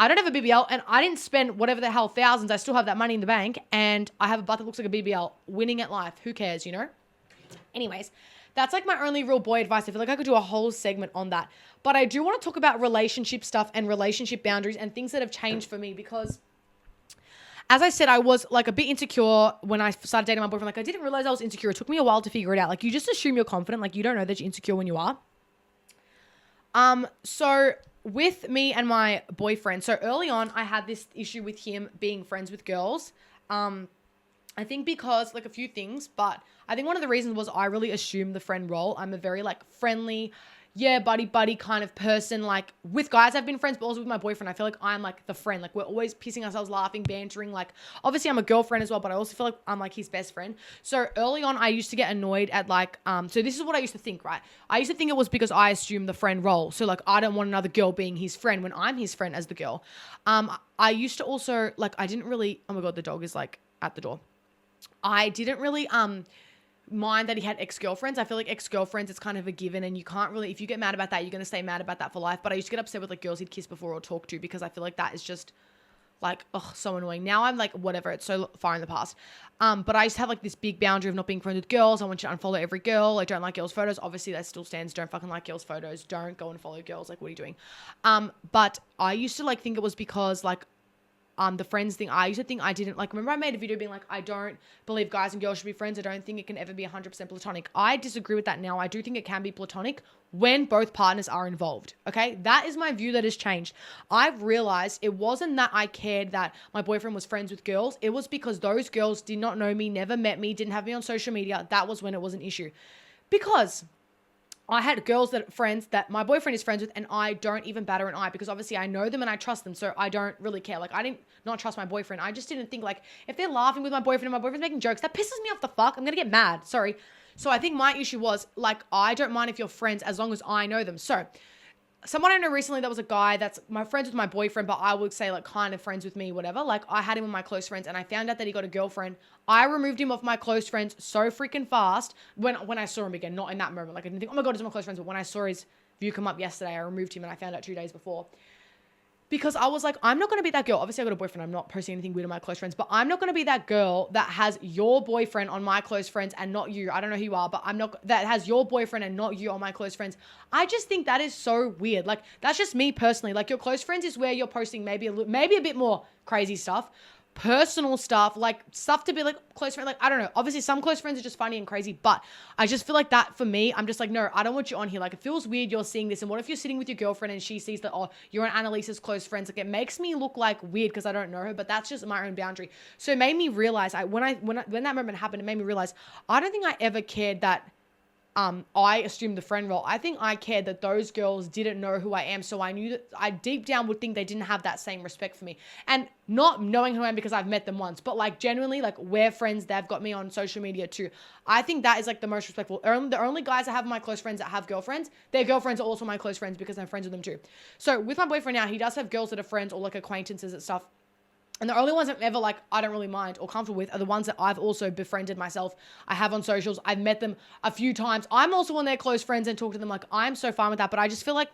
I don't have a BBL, and I didn't spend whatever the hell thousands. I still have that money in the bank, and I have a butt that looks like a BBL. Winning at life. Who cares, you know? Anyways, that's like my only real boy advice. I feel like I could do a whole segment on that. But I do want to talk about relationship stuff and relationship boundaries and things that have changed for me, because as I said, I was like a bit insecure when I started dating my boyfriend. Like, I didn't realize I was insecure. It took me a while to figure it out. Like, you just assume you're confident. Like, you don't know that you're insecure when you are. So with me and my boyfriend, so early on, I had this issue with him being friends with girls. I think because like a few things, but I think one of the reasons was I really assumed the friend role. I'm a very like friendly, yeah, buddy kind of person. Like, with guys I've been friends, but also with my boyfriend, I feel like I'm like the friend. Like, we're always pissing ourselves laughing, bantering. Like, obviously I'm a girlfriend as well, but I also feel like I'm like his best friend. So early on, I used to get annoyed at like, so this is what I used to think, right? I used to think it was because I assumed the friend role. So like, I don't want another girl being his friend when I'm his friend as the girl. I used to also like, I didn't really, oh my God, the dog is like at the door. I didn't really, mind that he had ex-girlfriends. I feel like ex-girlfriends, it's kind of a given, and you can't really, if you get mad about that, you're going to stay mad about that for life. But I used to get upset with like girls he'd kissed before or talked to, because I feel like that is just like, oh, so annoying. Now I'm like, whatever, it's so far in the past. But I used to have like this big boundary of not being friends with girls. I want you to unfollow every girl. I don't like girls' photos. Obviously that still stands. Don't fucking like girls' photos. Don't go and follow girls. Like, what are you doing? But I used to like think it was because like, the friends thing, I used to think I didn't, like, remember I made a video being like, I don't believe guys and girls should be friends. I don't think it can ever be 100% platonic. I disagree with that now. I do think it can be platonic when both partners are involved, okay? That is my view that has changed. I've realized it wasn't that I cared that my boyfriend was friends with girls. It was because those girls did not know me, never met me, didn't have me on social media. That was when it was an issue. Because I had friends that my boyfriend is friends with, and I don't even batter an eye, because obviously I know them and I trust them, so I don't really care. Like, I didn't not trust my boyfriend. I just didn't think, like, if they're laughing with my boyfriend and my boyfriend's making jokes, that pisses me off the fuck. I'm gonna get mad. Sorry. So I think my issue was, like, I don't mind if you're friends as long as I know them. So someone I know recently that was a guy that's my friends with my boyfriend, but I would say like kind of friends with me, whatever. Like, I had him with my close friends, and I found out that he got a girlfriend. I removed him off my close friends so freaking fast when I saw him again, not in that moment. Like, I didn't think, oh my God, he's my close friends. But when I saw his view come up yesterday, I removed him, and I found out 2 days before. Because I was like, I'm not going to be that girl. Obviously, I got a boyfriend. I'm not posting anything weird on my close friends, but I'm not going to be that girl that has your boyfriend on my close friends and not you. I don't know who you are, but that has your boyfriend and not you on my close friends. I just think that is so weird. Like, that's just me personally. Like, your close friends is where you're posting maybe a bit more crazy stuff, personal stuff, like stuff to be like close friend. Like, I don't know. Obviously, some close friends are just funny and crazy, but I just feel like that for me, I'm just like, no, I don't want you on here. Like, it feels weird you're seeing this. And what if you're sitting with your girlfriend and she sees that, oh, you're on Annalisa's close friends? Like, it makes me look like weird because I don't know her, but that's just my own boundary. So it made me realize when that moment happened, it made me realize I don't think I ever cared that I assumed the friend role. I think I cared that those girls didn't know who I am. So I knew that I deep down would think they didn't have that same respect for me. And not knowing who I am because I've met them once, but like genuinely, like we're friends. They've got me on social media too. I think that is like the most respectful. The only guys I have my close friends that have girlfriends, their girlfriends are also my close friends because I'm friends with them too. So with my boyfriend now, he does have girls that are friends or like acquaintances and stuff. And the only ones that ever, like, I don't really mind or comfortable with are the ones that I've also befriended myself. I have on socials. I've met them a few times. I'm also on their close friends and talk to them. Like, I'm so fine with that. But I just feel like,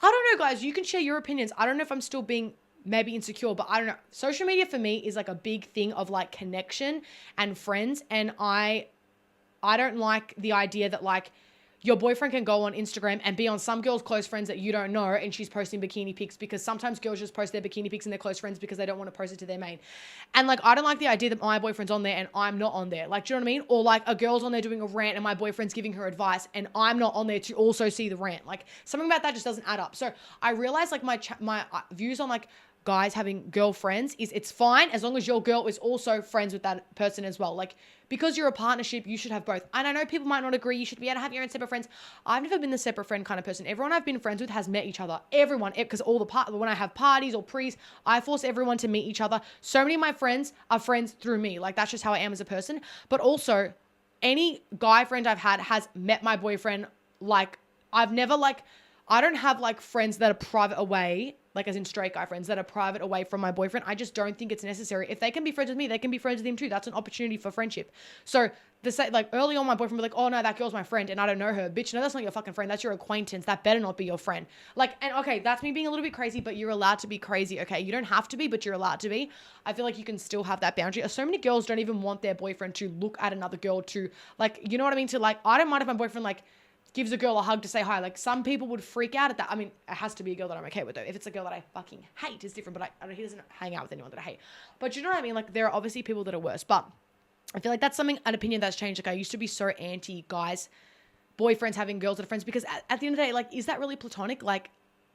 I don't know, guys. You can share your opinions. I don't know if I'm still being maybe insecure, but I don't know. Social media for me is like a big thing of like connection and friends. And I don't like the idea that like, your boyfriend can go on Instagram and be on some girl's close friends that you don't know and she's posting bikini pics, because sometimes girls just post their bikini pics and their close friends because they don't want to post it to their main. And like, I don't like the idea that my boyfriend's on there and I'm not on there. Like, do you know what I mean? Or like a girl's on there doing a rant and my boyfriend's giving her advice and I'm not on there to also see the rant. Like, something about that just doesn't add up. So I realized like my views on like guys having girlfriends is it's fine as long as your girl is also friends with that person as well. Like, because you're a partnership, you should have both. And I know people might not agree. You should be able to have your own separate friends. I've never been the separate friend kind of person. Everyone I've been friends with has met each other. Everyone, because when I have parties or prees, I force everyone to meet each other. So many of my friends are friends through me. Like, that's just how I am as a person. But also, any guy friend I've had has met my boyfriend. Like, I've never like, I don't have like friends that are private away, like as in straight guy friends that are private away from my boyfriend. I just don't think it's necessary. If they can be friends with me, they can be friends with him too. That's an opportunity for friendship. So like early on, my boyfriend would be like, oh no, that girl's my friend and I don't know her. Bitch, no, that's not your fucking friend. That's your acquaintance. That better not be your friend. Like, and okay, that's me being a little bit crazy, but you're allowed to be crazy. Okay, you don't have to be, but you're allowed to be. I feel like you can still have that boundary. So many girls don't even want their boyfriend to look at another girl to like, you know what I mean? To like, I don't mind if my boyfriend like gives a girl a hug to say hi. Like, some people would freak out at that. I mean, it has to be a girl that I'm okay with though. If it's a girl that I fucking hate, it's different, but he doesn't hang out with anyone that I hate. But you know what I mean? Like, there are obviously people that are worse, but I feel like that's an opinion that's changed. Like, I used to be so anti guys, boyfriends having girls that are friends, because at the end of the day, like, is that really platonic? Like,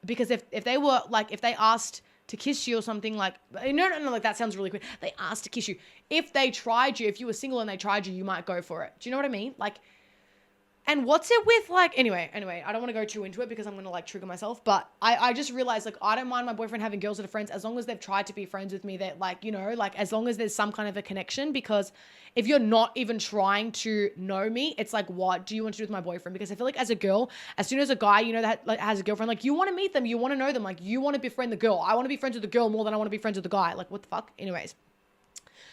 because if they were, like, if they asked to kiss you or something, like, no, like, that sounds really quick. They asked to kiss you. If they tried you, if you were single and they tried you, you might go for it. Do you know what I mean? Like, and what's it with, like, anyway, I don't want to go too into it because I'm going to, like, trigger myself, but I just realized, like, I don't mind my boyfriend having girls that are friends as long as they've tried to be friends with me, that, like, you know, like, as long as there's some kind of a connection, because if you're not even trying to know me, it's like, what do you want to do with my boyfriend? Because I feel like as a girl, as soon as a guy, you know, that like, has a girlfriend, like, you want to meet them, you want to know them, like, you want to befriend the girl. I want to be friends with the girl more than I want to be friends with the guy. Like, what the fuck? Anyways.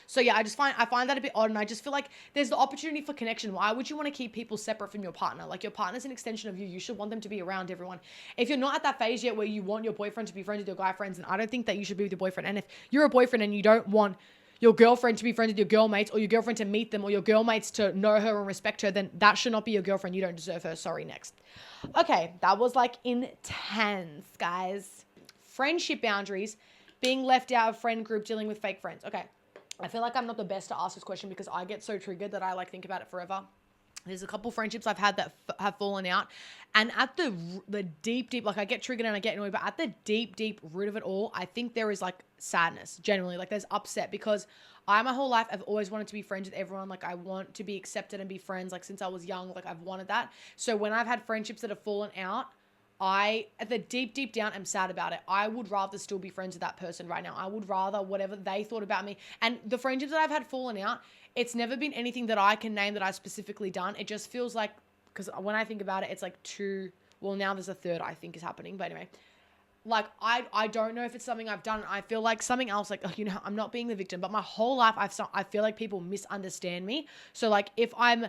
So yeah, I find that a bit odd, and I just feel like there's the opportunity for connection. Why would you want to keep people separate from your partner? Like, your partner's an extension of you. You should want them to be around everyone. If you're not at that phase yet where you want your boyfriend to be friends with your guy friends, then I don't think that you should be with your boyfriend. And if you're a boyfriend and you don't want your girlfriend to be friends with your girlmates, or your girlfriend to meet them, or your girlmates to know her and respect her, then that should not be your girlfriend. You don't deserve her. Sorry, next. Okay, that was like intense, guys. Friendship boundaries, being left out of friend group, dealing with fake friends. Okay. I feel like I'm not the best to ask this question because I get so triggered that I like think about it forever. There's a couple friendships I've had that have fallen out, and at the deep, like, I get triggered and I get annoyed, but at the deep root of it all, I think there is like sadness, generally, like there's upset, because my whole life I've always wanted to be friends with everyone. Like, I want to be accepted and be friends. Like, since I was young, like, I've wanted that. So when I've had friendships that have fallen out, at the deep down, I'm sad about it. I would rather still be friends with that person right now. I would rather whatever they thought about me. And the friendships that I've had fallen out, it's never been anything that I can name that I've specifically done. It just feels like, because when I think about it, it's like now there's a third I think is happening. But anyway, like, I don't know if it's something I've done. I feel like something else, like, you know, I'm not being the victim, but my whole life I feel like people misunderstand me. So like, if I'm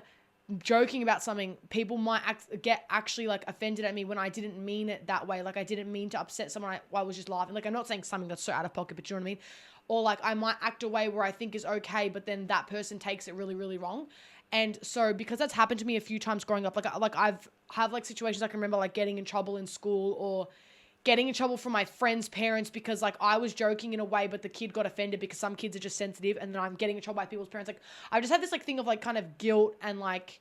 joking about something, people might get actually like offended at me when I didn't mean it that way. Like, I didn't mean to upset someone. I was just laughing. Like, I'm not saying something that's so out of pocket, but you know what I mean? Or like, I might act a way where I think is okay, but then that person takes it really, really wrong. And so because that's happened to me a few times growing up, like I've have like situations I can remember, like getting in trouble in school, or getting in trouble from my friends' parents because like I was joking in a way, but the kid got offended because some kids are just sensitive, and then I'm getting in trouble by people's parents. Like, I just had this like thing of like kind of guilt and like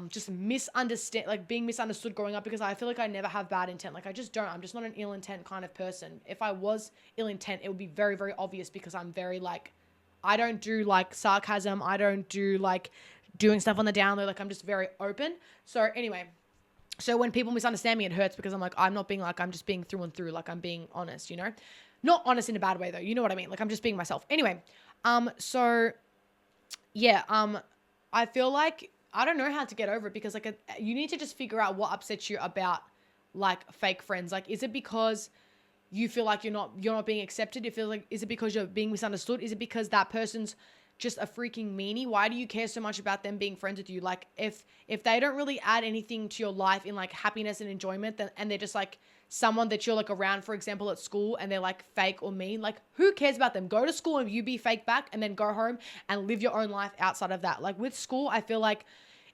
just being misunderstood growing up, because I feel like I never have bad intent. Like, I'm just not an ill intent kind of person. If I was ill intent, it would be very, very obvious, because I'm very like, I don't do like sarcasm. I don't do like doing stuff on the down low. Like I'm just very open. So anyway, so when people misunderstand me, it hurts because I'm like, I'm not being like, I'm just being through and through. Like I'm being honest, you know, not honest in a bad way though. You know what I mean? Like I'm just being myself. Anyway, so yeah, I feel like I don't know how to get over it because like you need to just figure out what upsets you about like fake friends. Like, is it because you feel like you're not being accepted? It feels like, is it because you're being misunderstood? Is it because that person's just a freaking meanie? Why do you care so much about them being friends with you? Like if they don't really add anything to your life in like happiness and enjoyment, then, and they're just like someone that you're like around, for example, at school, and they're like fake or mean, like who cares about them? Go to school and you be fake back, and then go home and live your own life outside of that. Like with school, I feel like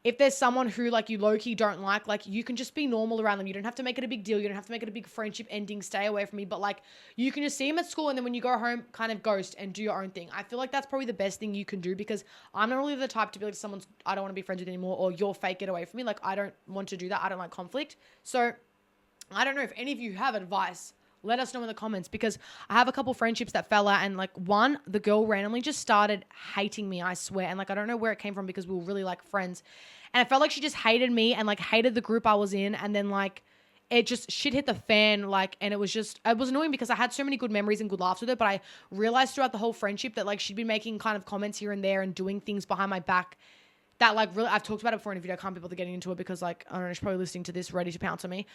if there's someone who like you low-key don't like you can just be normal around them. You don't have to make it a big deal. You don't have to make it a big friendship ending. Stay away from me. But like you can just see them at school, and then when you go home, kind of ghost and do your own thing. I feel like that's probably the best thing you can do, because I'm not really the type to be like someone's, I don't want to be friends with anymore, or you're fake, get away from me. Like I don't want to do that. I don't like conflict. So I don't know if any of you have advice. Let us know in the comments, because I have a couple friendships that fell out, and like one, the girl randomly just started hating me, I swear. And like, I don't know where it came from, because we were really like friends, and I felt like she just hated me and like hated the group I was in. And then like, it just shit hit the fan. Like, and it was annoying because I had so many good memories and good laughs with her. But I realized throughout the whole friendship that like she'd been making kind of comments here and there and doing things behind my back that like really, I've talked about it before in a video. I can't be bothered getting into it because like, I don't know, she's probably listening to this ready to pounce on me.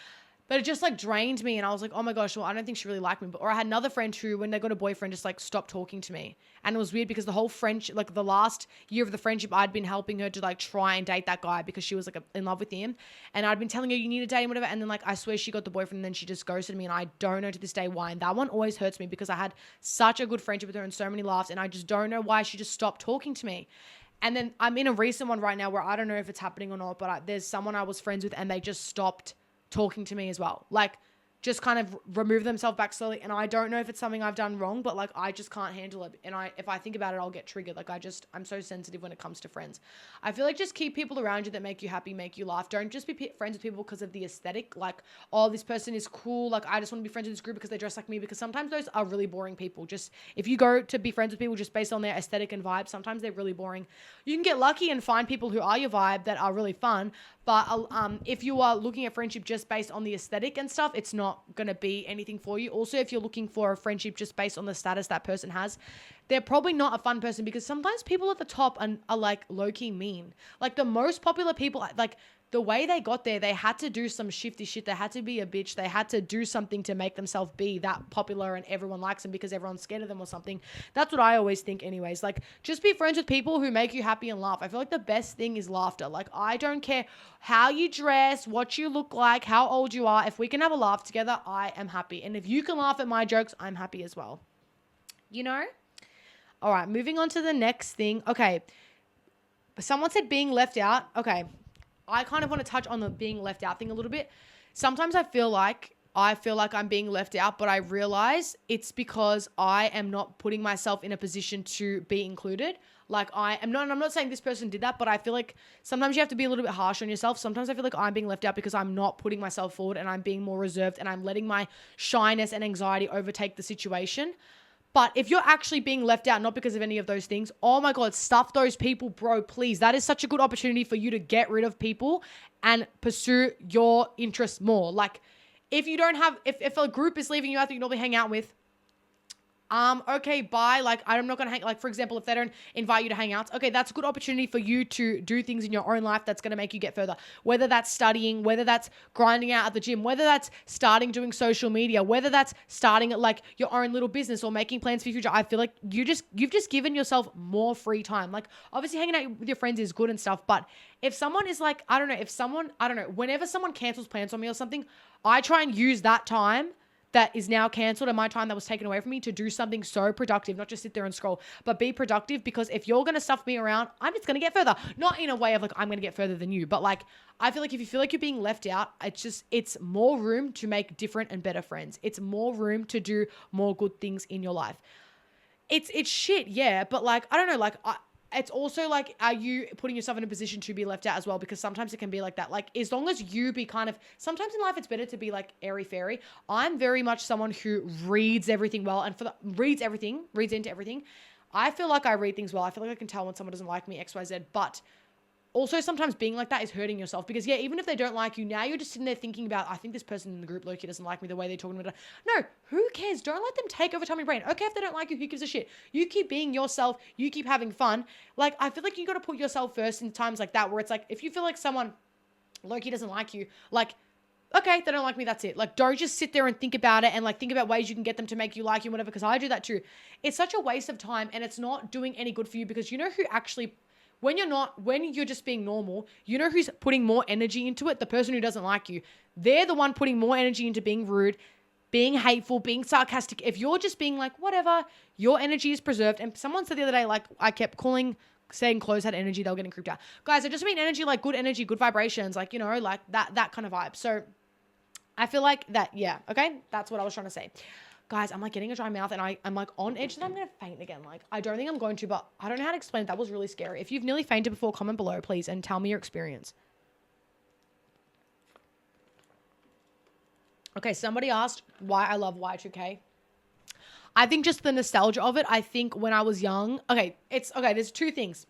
But it just like drained me, and I was like, oh my gosh, well, I don't think she really liked me. Or I had another friend who, when they got a boyfriend, just like stopped talking to me. And it was weird because the whole friendship, like the last year of the friendship, I'd been helping her to like try and date that guy because she was like in love with him. And I'd been telling her, you need to date him, whatever. And then like, I swear she got the boyfriend, and then she just ghosted me. And I don't know to this day why. And that one always hurts me because I had such a good friendship with her and so many laughs. And I just don't know why she just stopped talking to me. And then I'm in a recent one right now where I don't know if it's happening or not, but there's someone I was friends with and they just stopped talking to me as well. Like, just kind of remove themselves back slowly. And I don't know if it's something I've done wrong, but like, I just can't handle it. And if I think about it, I'll get triggered. Like I'm so sensitive when it comes to friends. I feel like just keep people around you that make you happy, make you laugh. Don't just be friends with people because of the aesthetic. Like, oh, this person is cool. Like, I just want to be friends with this group because they dress like me, because sometimes those are really boring people. Just if you go to be friends with people just based on their aesthetic and vibe, sometimes they're really boring. You can get lucky and find people who are your vibe that are really fun. But if you are looking at friendship just based on the aesthetic and stuff, it's not going to be anything for you. Also, if you're looking for a friendship just based on the status that person has, they're probably not a fun person, because sometimes people at the top are like low-key mean. Like the most popular people, like the way they got there, they had to do some shifty shit. They had to be a bitch. They had to do something to make themselves be that popular and everyone likes them because everyone's scared of them or something. That's what I always think anyways. Like, just be friends with people who make you happy and laugh. I feel like the best thing is laughter. Like, I don't care how you dress, what you look like, how old you are. If we can have a laugh together, I am happy. And if you can laugh at my jokes, I'm happy as well. You know? All right, moving on to the next thing. Okay. Someone said being left out. Okay. I kind of want to touch on the being left out thing a little bit. Sometimes I feel like I'm being left out, but I realize it's because I am not putting myself in a position to be included. Like I'm not saying this person did that, but I feel like sometimes you have to be a little bit harsh on yourself. Sometimes I feel like I'm being left out because I'm not putting myself forward and I'm being more reserved and I'm letting my shyness and anxiety overtake the situation. But if you're actually being left out, not because of any of those things, oh my God, stuff those people, bro, please. That is such a good opportunity for you to get rid of people and pursue your interests more. Like, if you don't have, if a group is leaving you out that you normally hang out with, okay, bye. Like, I'm not going to hang, like, for example, if they don't invite you to hang out, okay, that's a good opportunity for you to do things in your own life that's going to make you get further. Whether that's studying, whether that's grinding out at the gym, whether that's starting doing social media, whether that's starting like your own little business or making plans for your future. I feel like you've just given yourself more free time. Like, obviously hanging out with your friends is good and stuff, but if someone is like, whenever someone cancels plans on me or something, I try and use that time that is now cancelled and my time that was taken away from me to do something so productive, not just sit there and scroll, but be productive. Because if you're going to stuff me around, I'm just going to get further. Not in a way of like, I'm going to get further than you, but like, I feel like if you feel like you're being left out, it's more room to make different and better friends. It's more room to do more good things in your life. It's shit, yeah, but like, I don't know, like, it's also like, are you putting yourself in a position to be left out as well? Because sometimes it can be like that. Like, as long as you be kind of, sometimes in life it's better to be like airy-fairy. I'm very much someone who reads everything well and reads into everything. I feel like I read things well. I feel like I can tell when someone doesn't like me, X, Y, Z. But also sometimes being like that is hurting yourself because yeah, even if they don't like you, now you're just sitting there thinking about, I think this person in the group, Loki, doesn't like me the way they're talking about it. No, who cares? Don't let them take over time in your brain. Okay, if they don't like you, who gives a shit? You keep being yourself. You keep having fun. Like, I feel like you got to put yourself first in times like that where it's like, if you feel like someone, Loki, doesn't like you, like, okay, they don't like me, that's it. Like, don't just sit there and think about it and like think about ways you can get them to make you like you, whatever, because I do that too. It's such a waste of time and it's not doing any good for you because you know who actually, when you're just being normal, you know who's putting more energy into it? The person who doesn't like you. They're the one putting more energy into being rude, being hateful, being sarcastic. If you're just being like, whatever, your energy is preserved. And someone said the other day, like, I kept saying clothes had energy, they were getting creeped out. Guys, I just mean energy, good vibrations, like, you know, like that kind of vibe. So I feel like that, yeah, okay? That's what I was trying to say. Guys, I'm like getting a dry mouth and I'm like on edge that I'm going to faint again. Like, I don't think I'm going to, but I don't know how to explain it. That was really scary. If you've nearly fainted before, comment below, please, and tell me your experience. Okay, somebody asked why I love Y2K. I think just the nostalgia of it. I think when I was young, there's two things.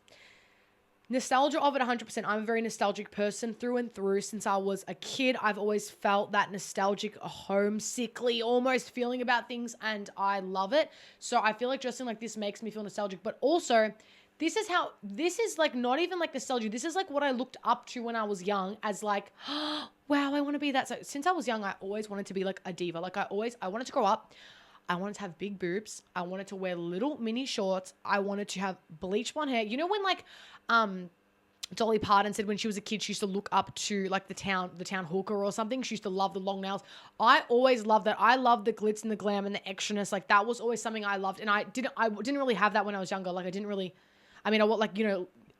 Nostalgia of it 100%. I'm a very nostalgic person through and through. Since I was a kid, I've always felt that nostalgic, homesickly, almost feeling about things, and I love it. So I feel like dressing like this makes me feel nostalgic. But also, this is like not even like nostalgia. This is like what I looked up to when I was young as like, oh, wow, I want to be that. So since I was young, I always wanted to be like a diva. Like I wanted to grow up. I wanted to have big boobs. I wanted to wear little mini shorts. I wanted to have bleach blonde hair. You know when like Dolly Parton said when she was a kid she used to look up to like the town hooker or something. She used to love the long nails. I always loved that. I loved the glitz and the glam and the extraness. Like that was always something I loved. And I didn't really have that when I was younger. Like I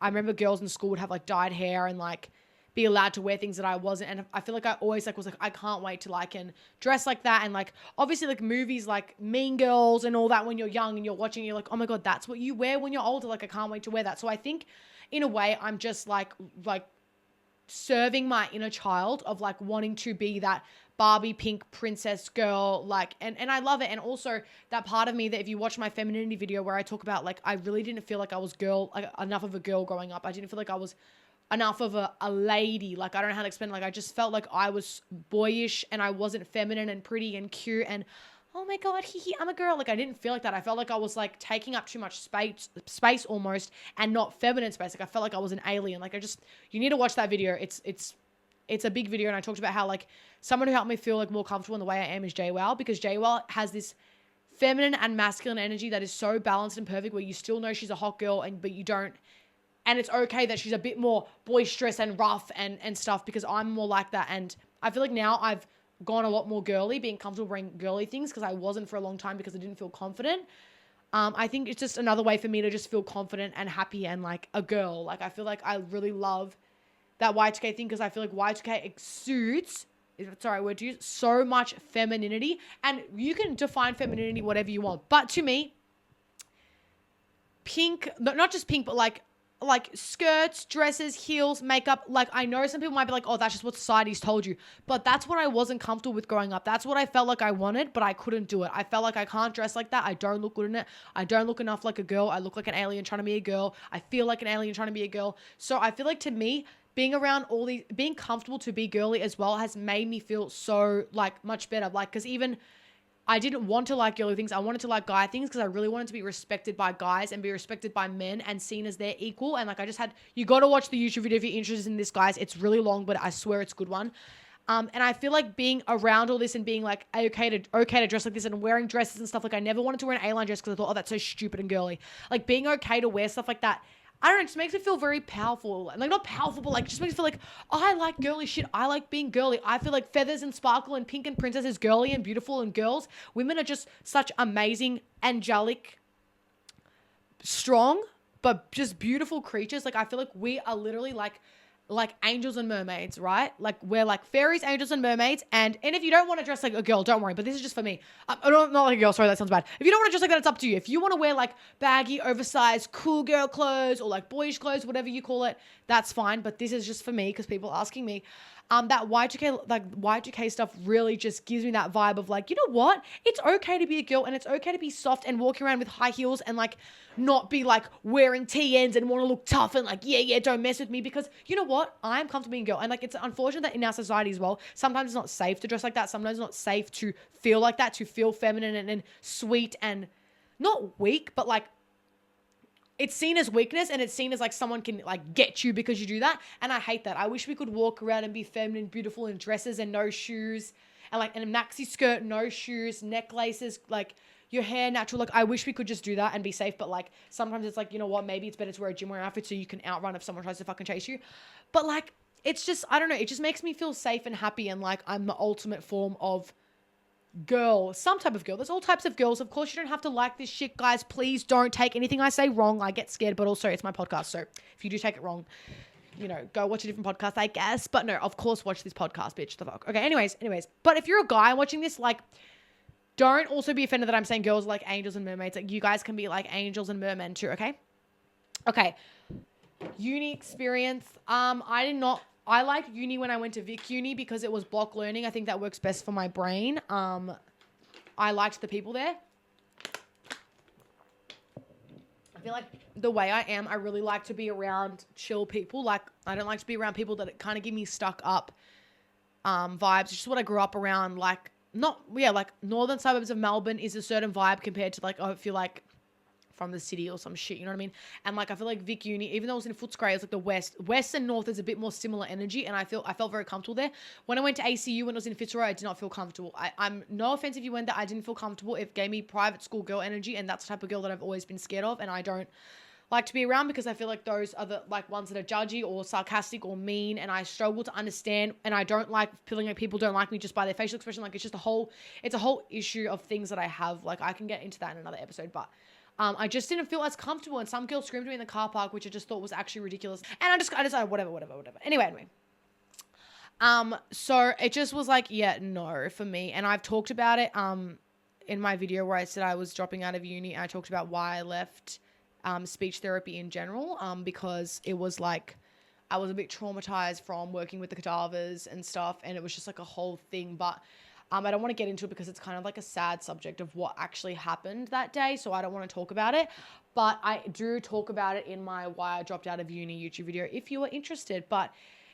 remember girls in school would have like dyed hair and like be allowed to wear things that I wasn't. And I feel like I always like was like, I can't wait to like and dress like that. And like obviously like movies like Mean Girls and all that when you're young and you're watching, you're like, oh my God, that's what you wear when you're older. Like I can't wait to wear that. So I think in a way I'm just like serving my inner child of like wanting to be that Barbie pink princess girl, like, and I love it. And also that part of me that if you watch my femininity video where I talk about like, I really didn't feel like I was enough of a girl growing up. I didn't feel like I was enough of a lady. Like, I don't know how to explain it. Like, I just felt like I was boyish and I wasn't feminine and pretty and cute and, oh my God, I'm a girl. Like, I didn't feel like that. I felt like I was like taking up too much space almost and not feminine space. Like, I felt like I was an alien. Like, you need to watch that video. It's a big video. And I talked about how like someone who helped me feel like more comfortable in the way I am is JWoww, because JWoww has this feminine and masculine energy that is so balanced and perfect where you still know she's a hot girl but you don't. And it's okay that she's a bit more boisterous and rough and stuff because I'm more like that. And I feel like now I've gone a lot more girly, being comfortable wearing girly things because I wasn't for a long time because I didn't feel confident. I think it's just another way for me to just feel confident and happy and like a girl. Like I feel like I really love that Y2K thing because I feel like Y2K exudes, if it's the right word to use, so much femininity. And you can define femininity whatever you want. But to me, pink, not just pink, but like skirts, dresses, heels, makeup. Like I know some people might be like, oh, that's just what society's told you. But that's what I wasn't comfortable with growing up. That's what I felt like I wanted, but I couldn't do it. I felt like I can't dress like that. I don't look good in it. I don't look enough like a girl. I look like an alien trying to be a girl. I feel like an alien trying to be a girl. So I feel like to me, being around being comfortable to be girly as well has made me feel so like much better. Like, cause even I didn't want to like girly things. I wanted to like guy things because I really wanted to be respected by guys and be respected by men and seen as their equal. And like, you got to watch the YouTube video if you're interested in this, guys. It's really long, but I swear it's a good one. And I feel like being around all this and being like, okay to dress like this and wearing dresses and stuff. Like I never wanted to wear an A-line dress because I thought, oh, that's so stupid and girly. Like being okay to wear stuff like that, I don't know, it just makes me feel very powerful. Like not powerful, but like just makes me feel like, oh, I like girly shit. I like being girly. I feel like feathers and sparkle and pink and princess is girly and beautiful and girls. Women are just such amazing, angelic, strong, but just beautiful creatures. Like I feel like we are literally like angels and mermaids, right? Like we're like fairies, angels and mermaids. And if you don't want to dress like a girl, don't worry. But this is just for me. Not like a girl. Sorry, that sounds bad. If you don't want to dress like that, it's up to you. If you want to wear like baggy, oversized, cool girl clothes or like boyish clothes, whatever you call it, that's fine. But this is just for me because people are asking me. that Y2K stuff really just gives me that vibe of like, you know what? It's okay to be a girl and it's okay to be soft and walk around with high heels and like not be like wearing TNs and want to look tough and like, yeah, don't mess with me, because you know what? I'm comfortable being a girl. And like, it's unfortunate that in our society as well, sometimes it's not safe to dress like that. Sometimes it's not safe to feel like that, to feel feminine and sweet and not weak, but like, it's seen as weakness and it's seen as like someone can like get you because you do that. And I hate that. I wish we could walk around and be feminine, beautiful in dresses and no shoes and like in a maxi skirt, no shoes, necklaces, like your hair natural. Like I wish we could just do that and be safe. But like sometimes it's like, you know what, maybe it's better to wear a gym wear outfit so you can outrun if someone tries to fucking chase you. But like, it's just, I don't know. It just makes me feel safe and happy and like I'm the ultimate form of girl, some type of girl. There's all types of girls. Of course, you don't have to like this shit, guys. Please don't take anything I say wrong. I get scared, but also it's my podcast. So if you do take it wrong, you know, go watch a different podcast, I guess. But no, of course, watch this podcast, bitch. The fuck. Okay, anyways. But if you're a guy watching this, like, don't also be offended that I'm saying girls are like angels and mermaids. Like, you guys can be like angels and mermen too, okay? Okay. Uni experience. I liked uni when I went to Vic Uni because it was block learning. I think that works best for my brain. I liked the people there. I feel like the way I am, I really like to be around chill people. Like, I don't like to be around people that kind of give me stuck up vibes. It's just what I grew up around. Like, like northern suburbs of Melbourne is a certain vibe compared to like, I feel like from the city or some shit, you know what I mean? And like, I feel like Vic Uni, even though it was in Footscray, it's like the west and north is a bit more similar energy, and I felt very comfortable there. When I went to ACU, when it was in Fitzroy, I did not feel comfortable. I'm no offense if you went there, I didn't feel comfortable. It gave me private school girl energy, and that's the type of girl that I've always been scared of, and I don't like to be around because I feel like those are the like ones that are judgy or sarcastic or mean, and I struggle to understand, and I don't like feeling like people don't like me just by their facial expression. Like, it's a whole issue of things that I have. Like, I can get into that in another episode, but I just didn't feel as comfortable, and some girl screamed at me in the car park, which I just thought was actually ridiculous. And I decided, whatever. Anyway. So it just was like, yeah, no, for me. And I've talked about it, in my video where I said I was dropping out of uni. I talked about why I left, speech therapy in general, because it was like, I was a bit traumatized from working with the cadavers and stuff, and it was just like a whole thing, but I don't want to get into it because it's kind of like a sad subject of what actually happened that day, so I don't want to talk about it. But I do talk about it in my Why I Dropped Out of Uni YouTube video if you are interested. But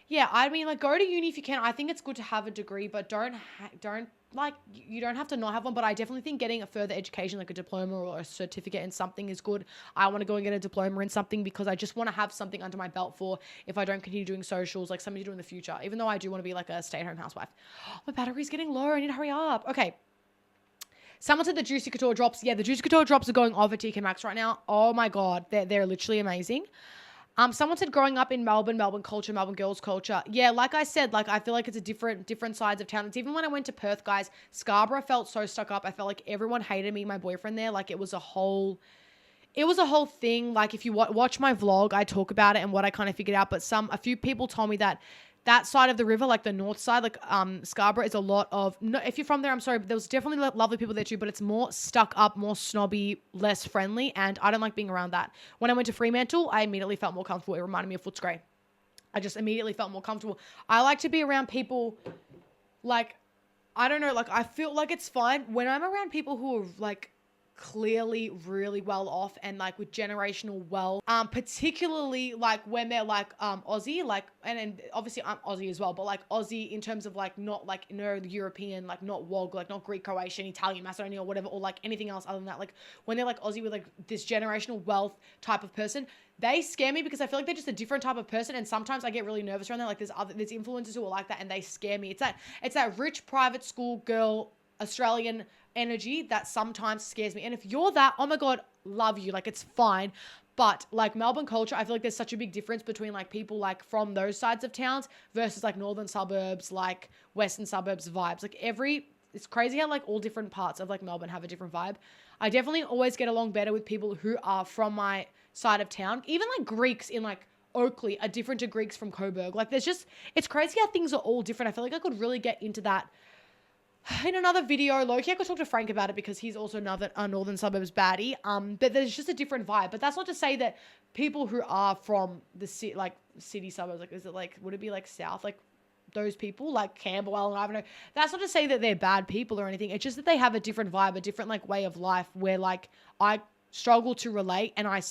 yeah, I mean, like, go to uni if you can. I think it's good to have a degree, but you don't have to not have one. But I definitely think getting a further education, like a diploma or a certificate in something, is good. I want to go and get a diploma in something because I just want to have something under my belt for if I don't continue doing socials, like something to do in the future, even though I do want to be like a stay-at-home housewife. My battery's getting low. I need to hurry up. Okay. Someone said the Juicy Couture drops. Yeah, the Juicy Couture drops are going off at TK Maxx right now. Oh my God. They're literally amazing. Someone said growing up in Melbourne culture, Melbourne girls culture. Yeah, like I said, like I feel like it's a different sides of town. It's even when I went to Perth, guys, Scarborough felt so stuck up. I felt like everyone hated me, my boyfriend there. Like it was a whole thing. Like if you watch my vlog, I talk about it and what I kind of figured out. But a few people told me that side of the river, like the north side, like Scarborough is a lot of, no, if you're from there, I'm sorry, but there was definitely lovely people there too, but it's more stuck up, more snobby, less friendly, and I don't like being around that. When I went to Fremantle, I immediately felt more comfortable. It reminded me of Footscray. I just immediately felt more comfortable. I like to be around people, like, I don't know, like I feel like it's fine when I'm around people who are like clearly really well off and like with generational wealth, particularly like when they're like Aussie, like, and obviously I'm Aussie as well, but like Aussie in terms of like not like European, like not WOG, like not Greek, Croatian, Italian, Macedonian or whatever, or like anything else other than that. Like when they're like Aussie with like this generational wealth type of person, they scare me because I feel like they're just a different type of person, and sometimes I get really nervous around that. Like there's influencers who are like that and they scare me. It's that rich private school girl Australian energy that sometimes scares me. And if you're that, oh my God, love you. Like it's fine. But like Melbourne culture, I feel like there's such a big difference between like people like from those sides of towns versus like northern suburbs, like western suburbs vibes. Like it's crazy how like all different parts of like Melbourne have a different vibe. I definitely always get along better with people who are from my side of town. Even like Greeks in like Oakley are different to Greeks from Coburg. Like it's crazy how things are all different. I feel like I could really get into that in another video. Loki, I could talk to Frank about it because he's also another northern suburbs baddie. But there's just a different vibe. But that's not to say that people who are from the city suburbs, like, is it like, would it be like south? Like, those people, like Camberwell and Ivanhoe. That's not to say that they're bad people or anything. It's just that they have a different vibe, a different like way of life where like I struggle to relate. And I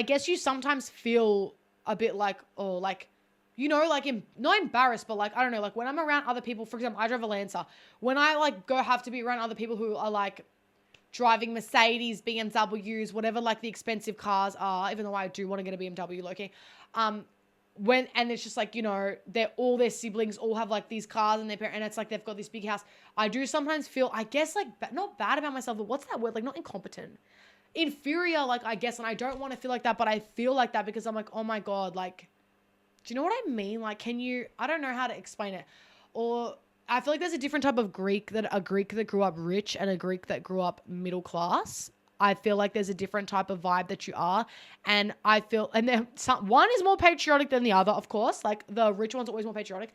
guess you sometimes feel a bit like, oh, like, you know, like not embarrassed, but like, I don't know, like when I'm around other people, for example, I drive a Lancer. When I like have to be around other people who are like driving Mercedes, BMWs, whatever like the expensive cars are, even though I do want to get a BMW, Loki. And it's just like, you know, all their siblings all have like these cars and and it's like they've got this big house. I do sometimes feel, I guess, like not bad about myself, but what's that word? Like not incompetent, inferior, like I guess. And I don't want to feel like that, but I feel like that because I'm like, oh my God, like, do you know what I mean? Like, I don't know how to explain it. Or I feel like there's a different type of a Greek that grew up rich and a Greek that grew up middle class. I feel like there's a different type of vibe that you are. And I feel, and then one is more patriotic than the other, of course. Like the rich one's always more patriotic.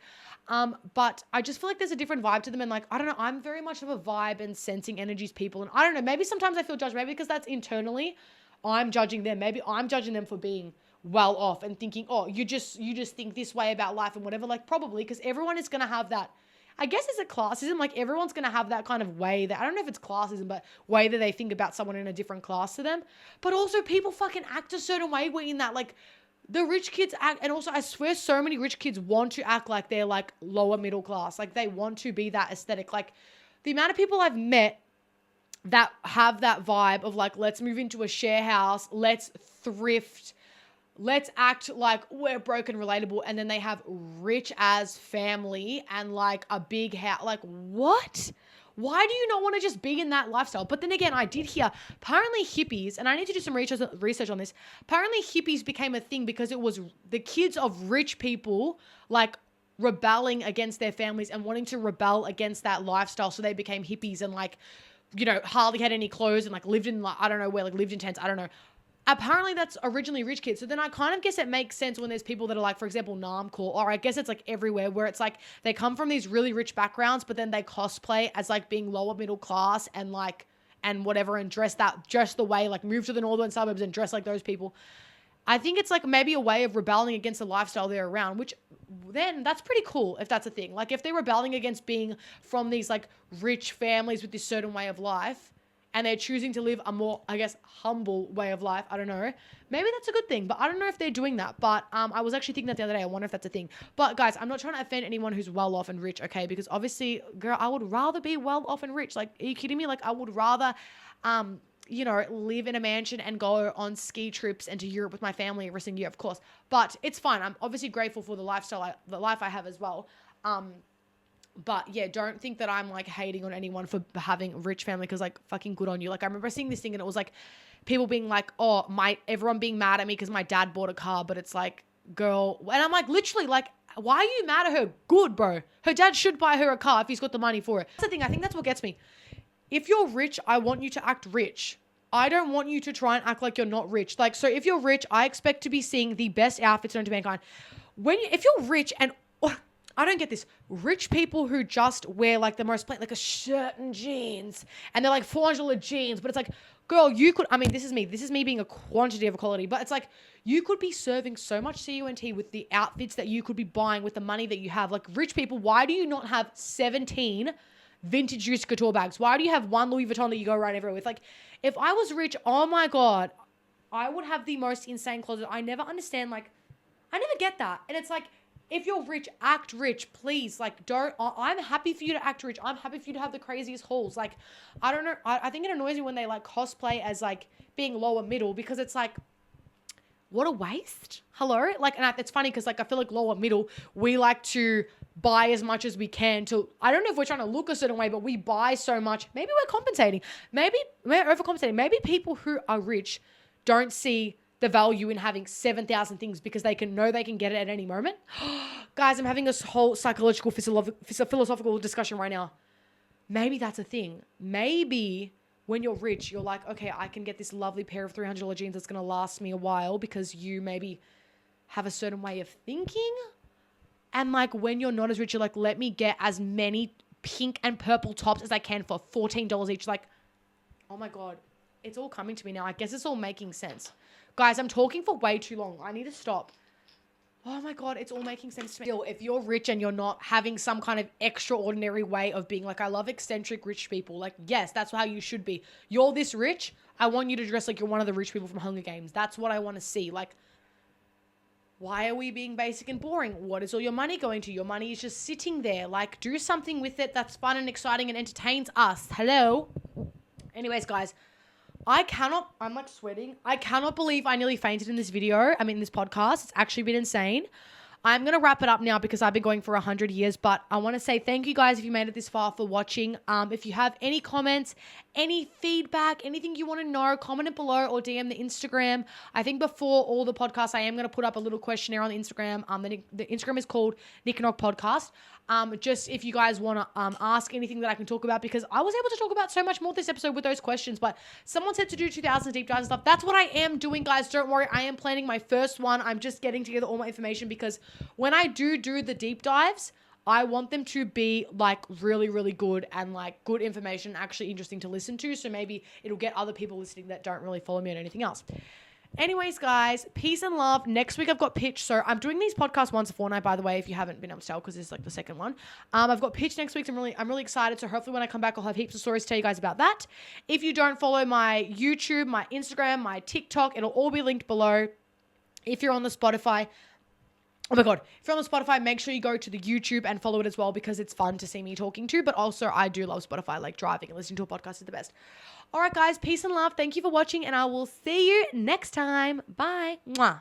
But I just feel like there's a different vibe to them. And like, I don't know, I'm very much of a vibe and sensing energies people. And I don't know, maybe sometimes I feel judged, maybe because that's internally, I'm judging them. Maybe I'm judging them for being well off and thinking, oh, you just think this way about life and whatever. Like probably because everyone is going to have that. I guess it's a classism, like everyone's going to have that kind of way that, I don't know if it's classism, but way that they think about someone in a different class to them. But also people fucking act a certain way in that, like the rich kids act, and also I swear so many rich kids want to act like they're like lower middle class. Like they want to be that aesthetic. Like the amount of people I've met that have that vibe of like, let's move into a share house, let's thrift, let's act like we're broke and relatable, and then they have rich as family and like a big house. Like what? Why do you not want to just be in that lifestyle? But then again, I did hear apparently hippies, and I need to do some research on this. Apparently hippies became a thing because it was the kids of rich people like rebelling against their families and wanting to rebel against that lifestyle. So they became hippies and like, you know, hardly had any clothes and like lived in like, I don't know where, like lived in tents. I don't know. Apparently that's originally rich kids. So then I kind of guess it makes sense when there's people that are like, for example, Namcore, or I guess it's like everywhere where it's like they come from these really rich backgrounds, but then they cosplay as like being lower middle class and like, and whatever, and dress the way, like move to the northern suburbs and dress like those people. I think it's like maybe a way of rebelling against the lifestyle they're around, which then that's pretty cool if that's a thing. Like if they're rebelling against being from these like rich families with this certain way of life, and they're choosing to live a more, I guess, humble way of life. I don't know. Maybe that's a good thing, but I don't know if they're doing that. But I was actually thinking that the other day. I wonder if that's a thing. But guys, I'm not trying to offend anyone who's well off and rich, okay? Because obviously, girl, I would rather be well off and rich. Like, are you kidding me? Like, I would rather, you know, live in a mansion and go on ski trips and to Europe with my family every single year, of course. But it's fine. I'm obviously grateful for the life I have as well. But yeah, don't think that I'm like hating on anyone for having a rich family, because like fucking good on you. Like I remember seeing this thing and it was like people being like, oh, everyone being mad at me because my dad bought a car, but it's like, girl, and I'm like literally like, why are you mad at her? Good, bro. Her dad should buy her a car if he's got the money for it. That's the thing. I think that's what gets me. If you're rich, I want you to act rich. I don't want you to try and act like you're not rich. Like, so if you're rich, I expect to be seeing the best outfits known to mankind. If you're rich and I don't get this. Rich people who just wear like the most plain, like a shirt and jeans, and they're like $400 jeans, but it's like, girl, you could, I mean, this is me being a quantity of a quality, but it's like, you could be serving so much CUNT with the outfits that you could be buying with the money that you have. Like rich people, why do you not have 17 vintage Juicy Couture bags? Why do you have one Louis Vuitton that you go around everywhere with? Like, if I was rich, oh my God, I would have the most insane closet. I never understand, like, I never get that. And it's like, if you're rich, act rich, please. Like, I'm happy for you to act rich. I'm happy for you to have the craziest hauls. Like, I don't know. I think it annoys me when they like cosplay as like being lower middle, because it's like, what a waste. Hello? Like, and it's funny because like, I feel like lower middle, we like to buy as much as we can to, I don't know if we're trying to look a certain way, but we buy so much. Maybe we're compensating. Maybe we're overcompensating. Maybe people who are rich don't see the value in having 7,000 things because they can get it at any moment. Guys, I'm having this whole psychological, philosophical discussion right now. Maybe that's a thing. Maybe when you're rich, you're like, okay, I can get this lovely pair of $300 jeans that's going to last me a while because you maybe have a certain way of thinking. And like when you're not as rich, you're like, let me get as many pink and purple tops as I can for $14 each. Like, oh my God, it's all coming to me now. I guess it's all making sense. Guys, I'm talking for way too long. I need to stop. Oh my God, it's all making sense to me. Still, if you're rich and you're not having some kind of extraordinary way of being, like, I love eccentric rich people. Like, yes, that's how you should be. You're this rich, I want you to dress like you're one of the rich people from Hunger Games. That's what I want to see. Like, why are we being basic and boring? What is all your money going to? Your money is just sitting there. Like, do something with it that's fun and exciting and entertains us. Hello? Anyways, guys, I'm like sweating. I cannot believe I nearly fainted in this podcast. It's actually been insane. I'm going to wrap it up now because I've been going for 100 years, but I want to say thank you guys if you made it this far for watching. If you have any comments, any feedback, anything you want to know, comment it below or DM the Instagram. I think before all the podcasts, I am going to put up a little questionnaire on the Instagram. The Instagram is called Niknok'd Podcast. Just if you guys want to ask anything that I can talk about, because I was able to talk about so much more this episode with those questions, but someone said to do 2000 deep dives and stuff. That's what I am doing, guys. Don't worry. I am planning my first one. I'm just getting together all my information because when I do the deep dives, I want them to be like really, really good and like good information, actually interesting to listen to. So maybe it'll get other people listening that don't really follow me on anything else. Anyways, guys, peace and love. Next week I've got Pitch. So I'm doing these podcasts once a fortnight, by the way, if you haven't been able to tell, because this is like the second one. I've got Pitch next week. I'm really excited. So hopefully when I come back, I'll have heaps of stories to tell you guys about that. If you don't follow my YouTube, my Instagram, my TikTok, it'll all be linked below. If you're on the Spotify, oh my God, if you're on the Spotify, make sure you go to the YouTube and follow it as well because it's fun to see me talking to. But also I do love Spotify, like driving and listening to a podcast is the best. All right, guys, peace and love. Thank you for watching and I will see you next time. Bye. Mwah.